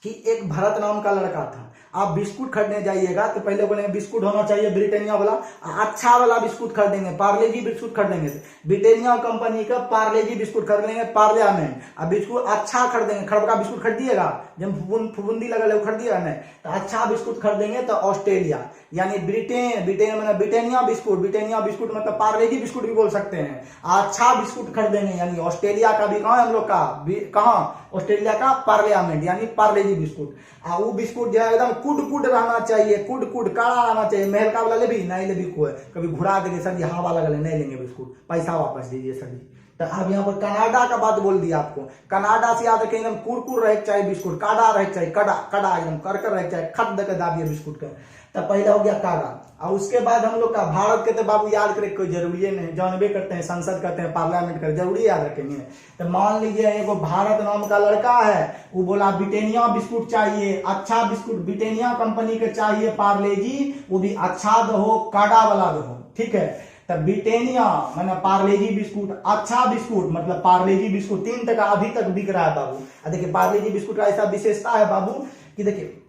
कि एक भरत नाम का लड़का था, आप बिस्कुट खरीदने जाइएगा तो पहले बोलेंगे बिस्कुट होना चाहिए ब्रिटेनिया वाला, अच्छा वाला बिस्कुट खरीदेंगे, पार्लेजी बिस्कुट खरीदेंगे, ब्रिटेनिया कंपनी का पार्लेजी बिस्कुट खरीद लेंगे, पार्लियामेंट। अब बिस्कुट अच्छा खरीदेंगे, खड़का बिस्कुट खरीदिएगा, जब फुफुंदी लगल है वो खरीदिएगा नहीं, तो अच्छा बिस्कुट खरीदेंगे तो ऑस्ट्रेलिया, यानी ब्रिटेन मतलब ब्रिटेनिया बिस्कुट मतलब पार्लेजी बिस्कुट भी बोल सकते हैं। अच्छा बिस्कुट खरीदेंगे यानी ऑस्ट्रेलिया का भी कहाँ हम लोग का, कहाँ ऑस्ट्रेलिया का पार्लियामेंट यानी पार्लेजी बिस्कुट। वो बिस्कुट जो है एकदम कुड रहना चाहिए, कुड काड़ा रहना चाहिए। महल का वाला ले भी नहीं, ले भी कोई कभी घुरा देंगे सर जी, हाँ वाला गले नहीं लेंगे बिस्कुट, पैसा वापस दीजिए सर जी। तो अब यहाँ पर कनाडा का बात बोल दिया आपको। कनाडा से याद रखें एकदम कुरकुर रहे चाहिए बिस्कुट, काड़ा रहे चाहिए, कड़ा कड़ा एकदम कर रहे चाहिए, खट देकर दाबिए बिस्कुट का। तो पहला हो गया काड़ा। और उसके बाद हम लोग का भारत के तो बाबू याद करे कोई जरूरी नहीं, जानबे करते हैं, संसद करते हैं, पार्लियामेंट करते, जरूरी याद रखेंगे। तो मान लीजिए एगो भारत नाम का लड़का है, वो बोला ब्रिटेनिया बिस्कुट चाहिए, अच्छा बिस्कुट ब्रिटेनिया कंपनी के चाहिए, पार्ले जी, वो भी अच्छा दो, काड़ा वाला दो, ठीक है। तो ब्रिटेनिया मैंने पार्ले जी बिस्कुट, अच्छा बिस्कुट मतलब पार्ले जी बिस्कुट 3 टका अभी तक बिक रहा है बाबू। देखिए पार्ले जी बिस्कुट का ऐसा विशेषता है बाबू कि देखिए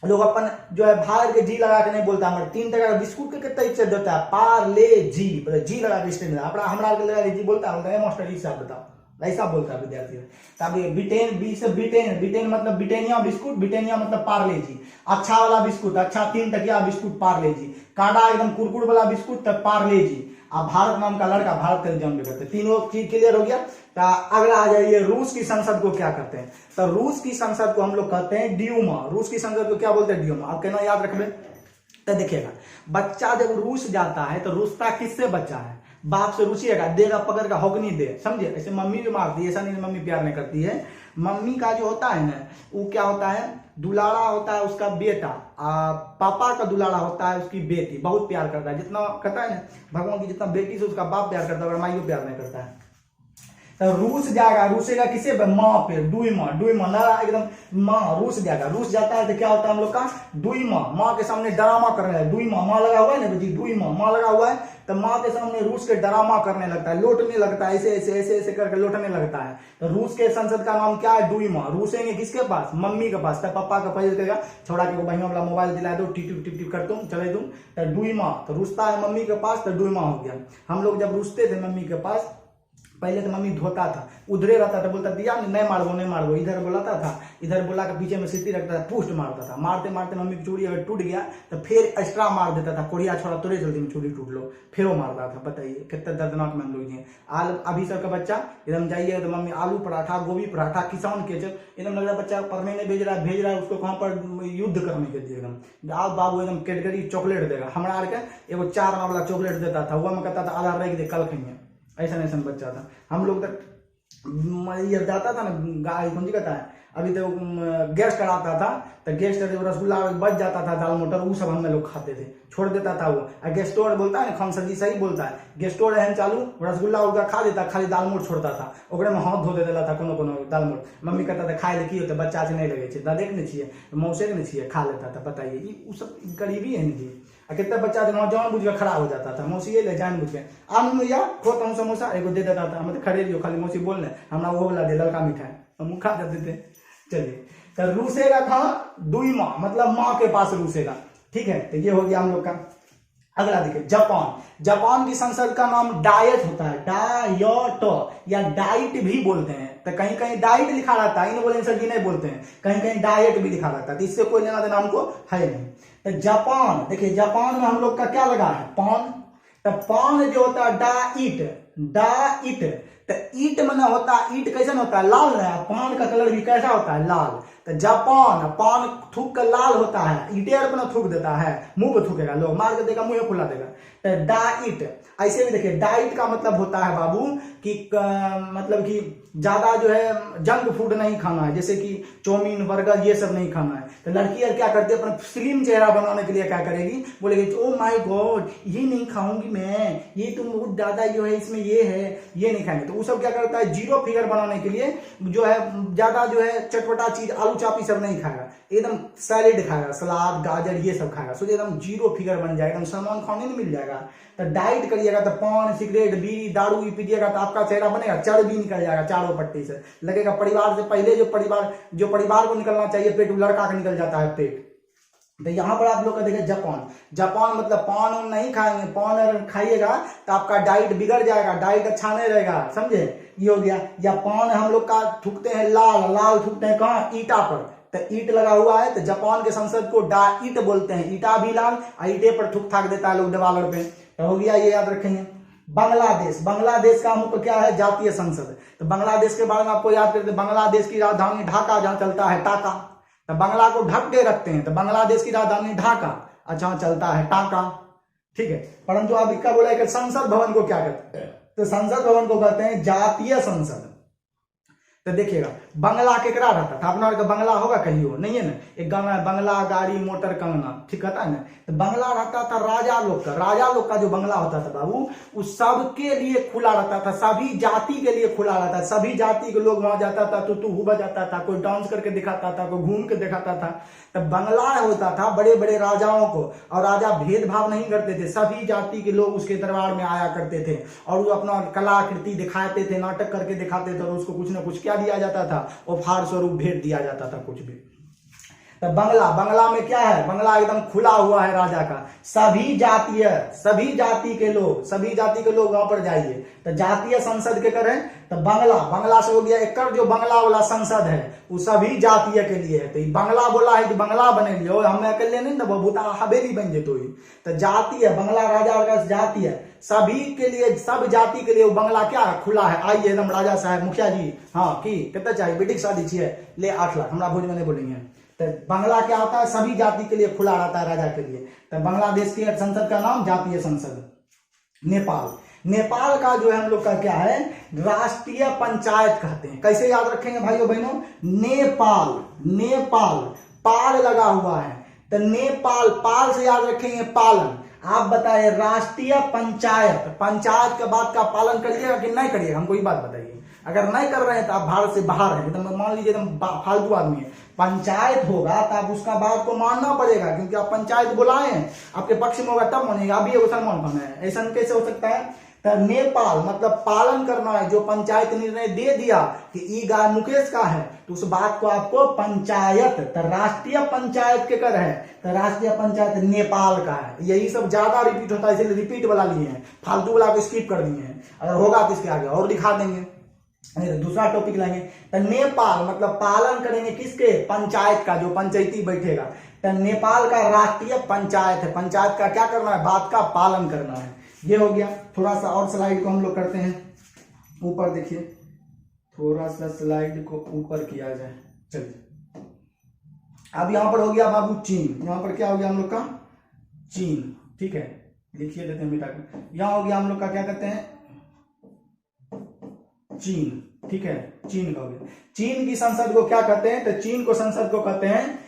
लोग अपन जो है भारत के जी लगा के नहीं बोलता, हमारे 3 टका का बिस्कुट के कितना इज्जत देता है, पार्ले जी, जी लगा के स्टैंड अपना हमारा लगा के जी बोलता है, मास्टर जी साहब बताओ, ऐसा बोलता है विद्यार्थी। तब ब्रिटेन, बी से ब्रिटेन मतलब ब्रिटेनिया बिस्कुट, ब्रिटेनिया मतलब पार्ले जी, अच्छा वाला बिस्कुट, अच्छा 3 टकिया बिस्कुट पार्ले जी, काड़ा एकदम कुरकुर वाला बिस्कुट तब पार्ले जी। अब भारत नाम का लड़का भारत का एग्जाम करते, तीनों चीज क्लियर हो गया। तो अगला आ जाइए, रूस की संसद को क्या कहते हैं। तो रूस की संसद को हम लोग कहते हैं ड्यूमा। रूस की संसद को क्या बोलते हैं, ड्यूमा। आप कहना याद रखबे। तो देखिएगा बच्चा जब रूस जाता है तो रूसता किससे बच्चा है, बाप से रूसिएगा, देगा पकड़ का होकनी दे, समझे। ऐसे मम्मी जो मारती है, ऐसा नहीं मम्मी प्यार नहीं करती है। मम्मी का जो होता है ना, वो क्या होता है, दुलारा होता है उसका बेटा, पापा का दुलारा होता है उसकी बेटी, बहुत प्यार करता है, जितना कहता है ना भगवान की, जितना बेटी से उसका बाप प्यार करता है, और माई को प्यार नहीं करता है। तो रूस जाएगा, रूसेगा किसे पे, माँ पे, दुई माँ ना एकदम माँ, रूस जाएगा। रूस जाता है तो क्या होता है हम लोग का, दुई माँ के सामने ड्रामा करने लगा, दुई माँ लगा हुआ है ना जी, दुई माँ लगा हुआ है, तो माँ के सामने रूस के ड्रामा करने लगता है, लोटने लगता है, ऐसे ऐसे ऐसे ऐसे करके लोटने लगता है। तो रूस के संसद का नाम क्या है, दुई माँ। रूसेंगे किसके पास, मम्मी के पास। तो पापा का पहले कहेगा छोड़ा के बढ़िया वाला मोबाइल दिला दो, टिप टिप टिप कर तुम चले तुम, तो दुई माँ तो रूसता है मम्मी के पास, तो दुई माँ हो गया। हम लोग जब रूसते थे मम्मी के पास, पहले तो मम्मी धोता था, उधरे रहता था, बोलता दिया नहीं मारबो, इधर बोलाता था, इधर बोला के पीछे में सीटी रखता था, पुष्ट मारता था, मारते मारते मम्मी की चूड़ी अगर टूट गया तो फिर एक्स्ट्रा मार देता था, कोड़िया छोड़ा तोरे जल्दी में चूड़ी टूट लो, फिर वो मारता था। बताइए कितना दर्दनाक में हम लोग हैं। अभी सर का बच्चा एकदम जाइए तो मम्मी आलू पराठा, गोभी पराठा, किसान के जब एकदम लग रहा है बच्चा पढ़ने नहीं भेज रहा है उसको कहाँ पर युद्ध करने के लिए, एकदम आप बाबू एकदम कैडबरी चॉकलेट देगा, हमारा आर के एगो 4 आना वाला चॉकलेट देता था, हुआ में कहता था आधा रख दे कल खाएंगे, ऐसा नहीं बच्चा था। हम लोग तक ये जाता था ना गाय कौन सी कहता है, अभी तो गैस कराता था, तो गैस जब रसगुल्ला बच जाता था, दाल मोटर, वो सब हम लोग खाते थे, छोड़ देता था वो। और गेस्टोर बोलता है ना, खान सर सही बोलता है, गेस्टोर है चालू, रसगुल्ला उल्ला खा देता, खाली दाल मोट छोड़ता था, ओकरे में हाथ धो देता था, कोनो कोनो दाल मोट। मम्मी कहता था खाए की होते, बच्चा से नहीं लगे, देख नहीं चाहिए, मौसे के नहीं चाहिए, खा लेता था। बताइए ये सब गरीबी है नहीं। कितना बच्चा जान बुझ के खड़ा हो जाता था, मौसी ये ले जान बुझ के आम भैया खोता हूँ समोसा एगो दे देता था, मतलब खड़े रहियो, खाली मौसी बोल रहे हमारा वो वाला दे लड़का मिठाई, हम खा जाते थे। चलिए तो रूसेगा कहाँ, दुई माँ मतलब माँ के पास रूसेगा, ठीक है। तो ये हो गया हम लोग का। अगला देखिए जापान। जापान की संसद का नाम डायट होता है, डायट या डाइट भी बोलते हैं। तो कहीं कहीं डाइट लिखा रहता है, इन बोले सर जी नहीं बोलते हैं, कहीं कहीं डाइट भी लिखा रहता है, तो इससे कोई लेना देना हमको है नहीं। तो जापान, देखिए जापान में हम लोग का क्या लगा है, पान। तो पान जो होता है डाइट, तो ईट मना होता है, ईट कैसे होता है, लाल ना, पान का कलर भी कैसा होता है, लाल। तो जापान, पान थूक कर लाल होता है, ईटे अपना थूक देता है, मुंह पे थूकेगा, लोग मार के देगा, मुंह फुला देगा। तो डाइट, ऐसे भी देखिए डाइट का मतलब होता है बाबू कि मतलब कि ज्यादा जो है जंक फूड नहीं खाना है, जैसे कि चाउमीन बर्गर ये सब नहीं खाना है। तो लड़की यार क्या करती है, अपना स्लिम चेहरा बनाने के लिए क्या करेगी, बोलेगी ओ माय गॉड ये नहीं खाऊंगी मैं, ये तुम बहुत ज्यादा जो है इसमें ये है, ये नहीं खाएंगे। तो वो सब क्या करता है, जीरो फिगर बनाने के लिए जो है ज्यादा जो है चटपटा चीज, आलू चापी सब नहीं खाएगा, एकदम सैलेड खाएगा, सलाद गाजर ये सब खाएगा, सोचिए एकदम जीरो फिगर बन जाएगा, एकदम सामान खाने नहीं मिल जाएगा। तो डाइट करिएगा तो पान सिगरेट बीड़ी दारू भी पीजिएगा तो आपका चेहरा बनेगा, चर्बी निकल जाएगा चारों पट्टी से, लगेगा परिवार से पहले जो परिवार को निकलना चाहिए पेट, लड़का का निकल जाता है पेट। तो यहाँ पर आप लोग का देखिए जापान मतलब पान नहीं खाएंगे, पान अगर खाइएगा तो आपका डाइट बिगड़ जाएगा, डाइट अच्छा नहीं रहेगा, समझे। ये हो गया। या पान हम लोग का थूकते हैं लाल थूकते हैं कहाँ, ईटा पर, तो ईट लगा हुआ है, तो जापान के संसद को डाइट बोलते हैं, ईटा भी लाल, ईटे पर थूक थाक देता है लोग दीवार पे। तो हो गया, ये याद रखेंगे। बांग्लादेश का मुख्य क्या है, जातीय संसद। तो बांग्लादेश के बारे में आपको याद करते, बांग्लादेश की राजधानी ढाका, जहां चलता है टाका, तो बांग्ला को ढक के रखते हैं, तो बांग्लादेश की राजधानी ढाका, अच्छा चलता है टाका, ठीक है। परंतु अब क्या बोला है कि संसद भवन को क्या कहते हैं, तो संसद भवन को कहते हैं जातीय संसद। तो देखिएगा बंगला केकरा रहता था, अपना बंगला होगा कहियो नहीं है ना, एक गाना है बंगला गाड़ी मोटर कंगना, ठीक कहता है ना। तो बंगला रहता था राजा लोग का, राजा लोग का जो बंगला होता था बाबू वो सबके लिए खुला रहता था, सभी जाति के लिए खुला रहता था, सभी जाति के लोग वहां जाता था, तू हुआ जाता था, कोई डांस करके दिखाता था, कोई घूम के दिखाता था। तब बंगला होता था बड़े बड़े राजाओं को, और राजा भेदभाव नहीं करते थे, सभी जाति के लोग उसके दरबार में आया करते थे और वो अपना कलाकृति दिखाते थे, नाटक करके दिखाते थे, और उसको कुछ ना कुछ क्या दिया जाता था, उपहार स्वरूप भेंट दिया जाता था कुछ भी। तो बंगला में क्या है, बंगला एकदम खुला हुआ है राजा का, सभी जाति के लोग वहां पर जाइए। तो जातीय संसद के करें तो बंगला से हो गया एक जो बंगला वाला संसद है वो सभी जातीय के लिए है। तो बंगला बोला है कि बंगला बने लियो, हमें अकेले नहीं ना बहुता हवेली बन जेतो। तो जातीय बंगला राजा का जातीय सभी के लिए, सब जाति के लिए वो बंगला क्या है, खुला है। आइए एकदम राजा साहब मुखिया जी, हाँ की कितना चाहिए, बेटी की शादी चाहिए, ले 8 लाख, हमारा भोज में नहीं बोलेंगे। तो बंगला क्या होता है, सभी जाति के लिए खुला रहता है राजा के लिए। तो बांग्लादेश की संसद का नाम जातीय संसद। नेपाल का जो है हम लोग का क्या है, राष्ट्रीय पंचायत कहते हैं। कैसे याद रखेंगे भाइयों बहनों, नेपाल पाल लगा हुआ है, तो नेपाल पाल से याद रखेंगे पालन। आप बताइए राष्ट्रीय पंचायत के बात का पालन करिएगा कि नहीं करिएगा, हमको ये बात बताइए। अगर नहीं कर रहे हैं तो आप भारत से बाहर हैं, एकदम मान लीजिए एकदम फालतू आदमी है। पंचायत होगा तो आप उसका बात को मानना पड़ेगा, क्योंकि आप पंचायत बुलाए हैं, आपके पक्ष में होगा तब मानेगा। अभी मुसलमान कौन है, ऐसा कैसे हो सकता है। तो नेपाल मतलब पालन करना है, जो पंचायत निर्णय दे दिया कि ई गाय मुकेश का है तो उस बात को आपको पंचायत, तो राष्ट्रीय पंचायत के कर है, तो राष्ट्रीय पंचायत नेपाल का है। यही सब ज्यादा रिपीट होता है, इसलिए रिपीट वाला लिए हैं, फालतू वाला को स्किप कर दिए हैं। अगर होगा तो इसके आगे और दिखा देंगे, दूसरा टॉपिक लाएंगे। तो नेपाल मतलब पालन करेंगे किसके, पंचायत का, जो पंचायती बैठेगा। तो नेपाल का राष्ट्रीय पंचायत है, पंचायत का क्या करना है, बात का पालन करना है। ये हो गया। थोड़ा सा और स्लाइड को हम लोग करते हैं ऊपर, देखिए थोड़ा सा स्लाइड को ऊपर किया जाए। चलिए अब यहां पर हो गया बाबू चीन, यहां पर क्या हो गया हम लोग का, चीन, ठीक है, लिखिए देते हैं बेटा को। यहां हो गया हम लोग का क्या कहते हैं, चीन, ठीक है, चीन का हो गया। चीन की संसद को क्या कहते हैं, तो चीन को संसद को कहते हैं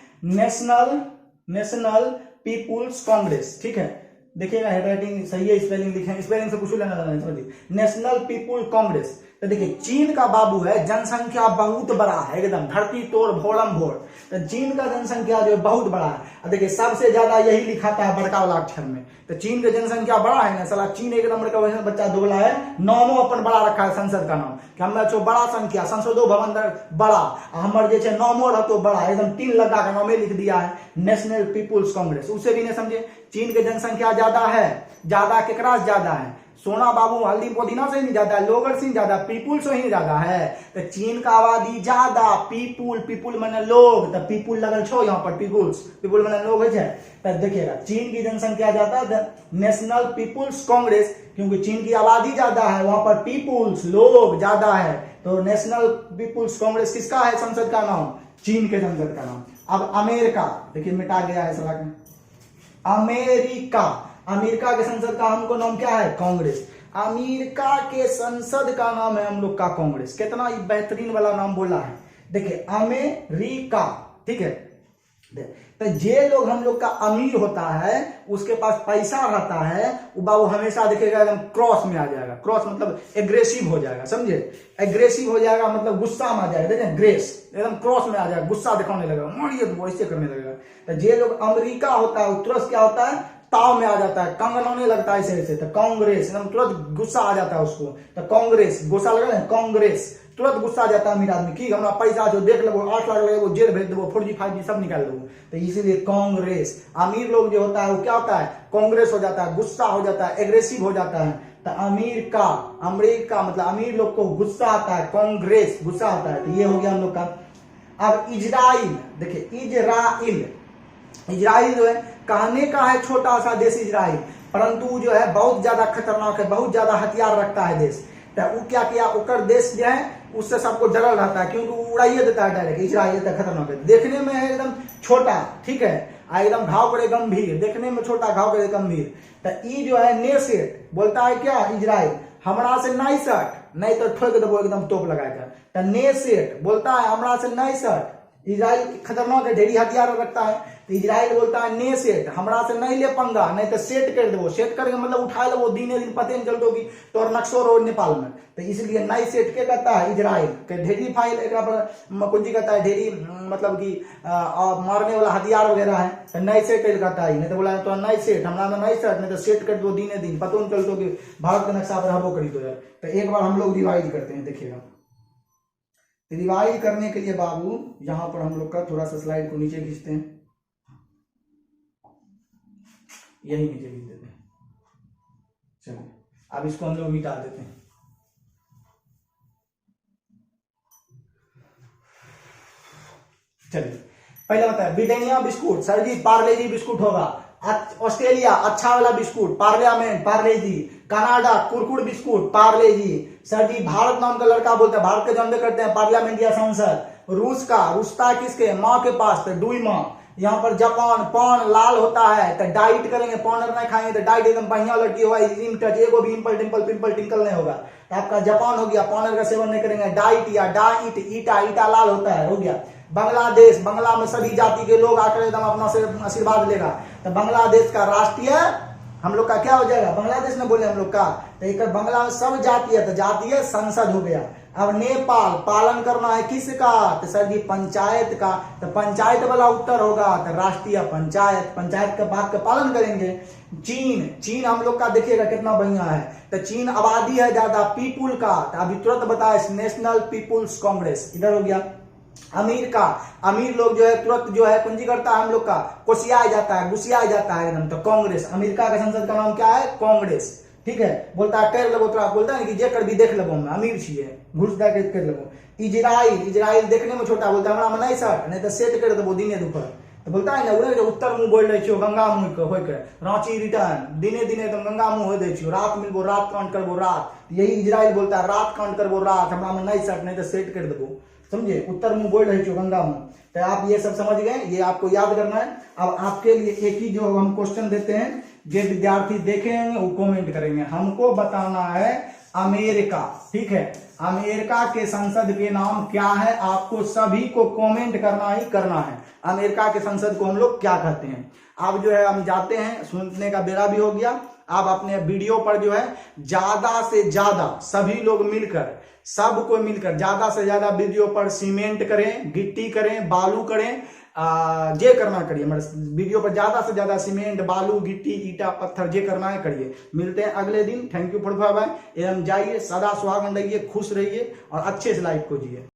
नेशनल पीपुल्स कांग्रेस, ठीक है। देखिएगा हैंडराइटिंग सही है, स्पेलिंग लिखे, स्पेलिंग से कुछ लेना समझिए, नेशनल पीपुल कांग्रेस। तो देखिए चीन का बाबू है, जनसंख्या बहुत बड़ा है, एकदम धरती तोड़ भोरम भोर। तो चीन का जनसंख्या जो है बहुत बड़ा है। देखिए सबसे ज्यादा यही लिखाता है बड़का वाला अक्षर में। तो चीन का जनसंख्या बड़ा है ना, साला चीन एक नंबर का वैसे बच्चा दोगला है, नामो अपन बड़ा रखा है संसद का नाम कि हमें छो बड़ा संख्या, संसदो भवन बड़ा, हमारे जैसे नामो रहतो बड़ा, एकदम 3 लगा का नामे लिख दिया है, नेशनल पीपुल्स कांग्रेस। उससे भी नहीं समझे, चीन की जनसंख्या ज्यादा है, ज्यादा केकरा से ज्यादा है, सोना बाबू हल्दी पुदीना से नहीं ज्यादा, लोगर से ज्यादा, पीपुल से ही ज्यादा है। तो चीन का आबादी ज्यादा, पीपुल माने लोग, तो पीपुल लगल छो यहाँ पर, पीपुल माने लोग है। तो देखिएगा चीन की जनसंख्या ज्यादा है, नेशनल पीपुल्स कांग्रेस, क्योंकि चीन की आबादी ज्यादा है, वहां पर पीपुल्स लोग ज्यादा है, तो नेशनल पीपुल्स कांग्रेस किसका है संसद का नाम, चीन के संसद का नाम। अब अमेरिका, देखिए मिटा गया है सलाह में, अमेरिका के संसद का हमको नाम क्या है, कांग्रेस। अमेरिका के संसद का नाम है हम लोग का कांग्रेस। कितना बेहतरीन वाला नाम बोला है, देखिए अमेरिका, ठीक है। तो जे लोग हम लोग का अमीर होता है, उसके पास पैसा रहता है, वो बाबू हमेशा देखिएगा एकदम क्रॉस में आ जाएगा। क्रॉस मतलब एग्रेसिव हो जाएगा, समझे, एग्रेसिव हो जाएगा मतलब गुस्सा में आ जाएगा, देखिए ग्रेस एकदम क्रॉस में आ जाएगा, गुस्सा दिखाने लगेगा, मारिए तो ऐसे करने लगेगा। तो जे लोग अमेरिका होता है तुरंत क्या होता है, ताव में आ जाता है, कंगनाने लगता है ऐसे ऐसे। तो कांग्रेस एकदम तुरंत गुस्सा आ जाता है उसको, तो कांग्रेस गुस्सा लगा, कांग्रेस तुरंत गुस्सा आ जाता है अमीर आदमी की, हमारा पैसा जो देख लो 8 लाख लगे वो जेल भेज दो, 4G 5G सब निकाल दो। तो इसीलिए कांग्रेस, अमीर लोग जो होता है वो क्या होता है, कांग्रेस हो जाता है, गुस्सा हो जाता है, एग्रेसिव हो जाता है। तो अमेरिका मतलब अमीर लोग को गुस्सा आता है, कांग्रेस गुस्सा आता है। तो ये हो गया हम लोग का। अब इजराइल, देखिए इजराइल जो है कहने का है छोटा सा देश इजराइल, परंतु जो है बहुत ज्यादा खतरनाक है, बहुत ज्यादा हथियार रखता है देश। तो वो क्या किया, उकर देश जो है उससे सबको डरल रहता है, क्योंकि वो उड़ाइए देता है डायरेक्ट। इजराइल तक खतरनाक है, देखने में है एकदम छोटा, ठीक है, एकदम घाव करे गंभीर, देखने में छोटा घाव करे गंभीर। तो ई जो है नेसेट बोलता है क्या, इजराइल हमरा से नहीं सट नहीं तो ठोक देबो एकदम टोप लगाकर। तो ने सेट बोलता है हमरा से नहीं सट। इजराइल खतरनाक है, ढेरी हथियार रखता है। तो इजराइल बोलता है ने सेट हमरा से नहीं ले पंगा नहीं तो सेट कर देबो। सेट करके मतलब उठा लेबो, दिने दिन पते नहीं चलतो कि तोर नक्शो रो नेपाल में। तो इसलिए नहीं सेट के कहता है इजराइल के ढेरी फाइल एक कुछ कहता है ढेरी मतलब कि मारने वाला हथियार वगैरह है। तो नहीं सेट कहता है, नहीं तो बोला तो नहीं सेट हमरा में नहीं सेट नहीं तो सेट कर दो दिने दिन पतो नहीं चलतो कि भारत के नक्शा पर हबो करी तो यार। तो एक बार हम लोग रिवाइज करते हैं, देखिएगा। रिवाइज करने के लिए बाबू यहां पर हम लोग का थोड़ा सा स्लाइड को नीचे खींचते हैं, यही नीचे खींच देते हैं। चलिए अब इसको हम लोग मिटा देते हैं। चलिए पहले बताया ब्रिटानिया बिस्कुट सर जी पार्ले जी बिस्कुट होगा। ऑस्ट्रेलिया अच्छा वाला बिस्कुट पार्लियामेंट पार्ले जी। कनाडा कुरकुर बिस्कुट पार्ले जी। सर जी भारत नाम का लड़का बोलते हैं, भारत के जन्म करते हैं पार्लियामेंट या संसद। रूस का रुस्ता किसके माँ के पास तो डुई माँ। यहाँ पर जापान पान लाल होता है तो डाइट करेंगे, पाउडर नहीं खाएंगे तो डाइट एकदम बढ़िया लड़की होगा। जिम टच एगो भी इम्पल टिम्पल पिंपल टिंकल नहीं होगा। तो आपका जापान हो गया, पाउडर का सेवन नहीं करेंगे। डाइट या डाइट ईटा ईटा लाल होता है, हो गया। बांग्लादेश बांग्ला में सभी जाति के लोग आकर एकदम अपना से आशीर्वाद लेगा। तो बांग्लादेश का राष्ट्रीय हम लोग का क्या हो जाएगा, बांग्लादेश में बोले हम लोग का। तो एक बांग्ला में सब जातीय तो जातीय संसद हो गया। अब नेपाल पालन करना है किसका तो सर जी पंचायत का। तो पंचायत वाला उत्तर होगा तो राष्ट्रीय पंचायत, पंचायत के बात का पालन करेंगे। चीन चीन हम लोग का देखिएगा कितना बढ़िया है। तो चीन आबादी है ज्यादा पीपुल का, तो अभी तुरंत बताए नेशनल पीपुल्स कांग्रेस इधर हो गया। अमेरिका अमीर लोग जो है तुरंत जो है कुंजी करता है हम लोग का, कोसिया जाता है गुसिया जाता है एकदम। तो कांग्रेस अमेरिका का संसद का नाम क्या है कांग्रेस, ठीक है। बोलता है कर लेबो, तो बोलता है कि जे कर भी देख लेबो मैं अमीर छिए घुस दे के कर लेबो। इजराइल इजराइल देखने में छोटा बोलता है हमरा में नहीं सट नहीं तो सेट कर देबो दिने दोपहर। तो बोलता है ना उन्हें जो उत्तर मुंह बोल रहे छो गंगा मुंह के होय के रांची रिटर्न दिने दिने एकदम गंगा मुंह हो दे छो। रात मिलबो रात कांड करबो रात, यही इजराइल बोलता है रात कांड करबो रात हमरा में नहीं सट नहीं तो सेट कर देबो। समझे उत्तर मुंह बोल रहे छो गंगा मुंह। तो आप ये सब समझ गए, ये आपको याद करना है। अब आपके लिए एक ही जो हम क्वेश्चन देते हैं, जो विद्यार्थी देखेंगे वो कमेंट करेंगे। हमको बताना है अमेरिका, ठीक है। अमेरिका के संसद के नाम क्या है, आपको सभी को कमेंट करना ही करना है। अमेरिका के संसद को हम लोग क्या कहते हैं। अब जो है हम जाते हैं, सुनने का बेरा भी हो गया। आप अपने वीडियो पर जो है ज्यादा से ज्यादा सभी लोग मिलकर सबको मिलकर ज्यादा से ज्यादा वीडियो पर सीमेंट करें, गिट्टी करें, बालू करें, जे करना करिए। मतलब वीडियो पर ज्यादा से ज्यादा सीमेंट बालू गिट्टी ईटा पत्थर जे करना है करिए। मिलते हैं अगले दिन। Thank you for bye. एवं जाइए सदा सुहागन रहिए, खुश रहिए और अच्छे से लाइफ को जिए।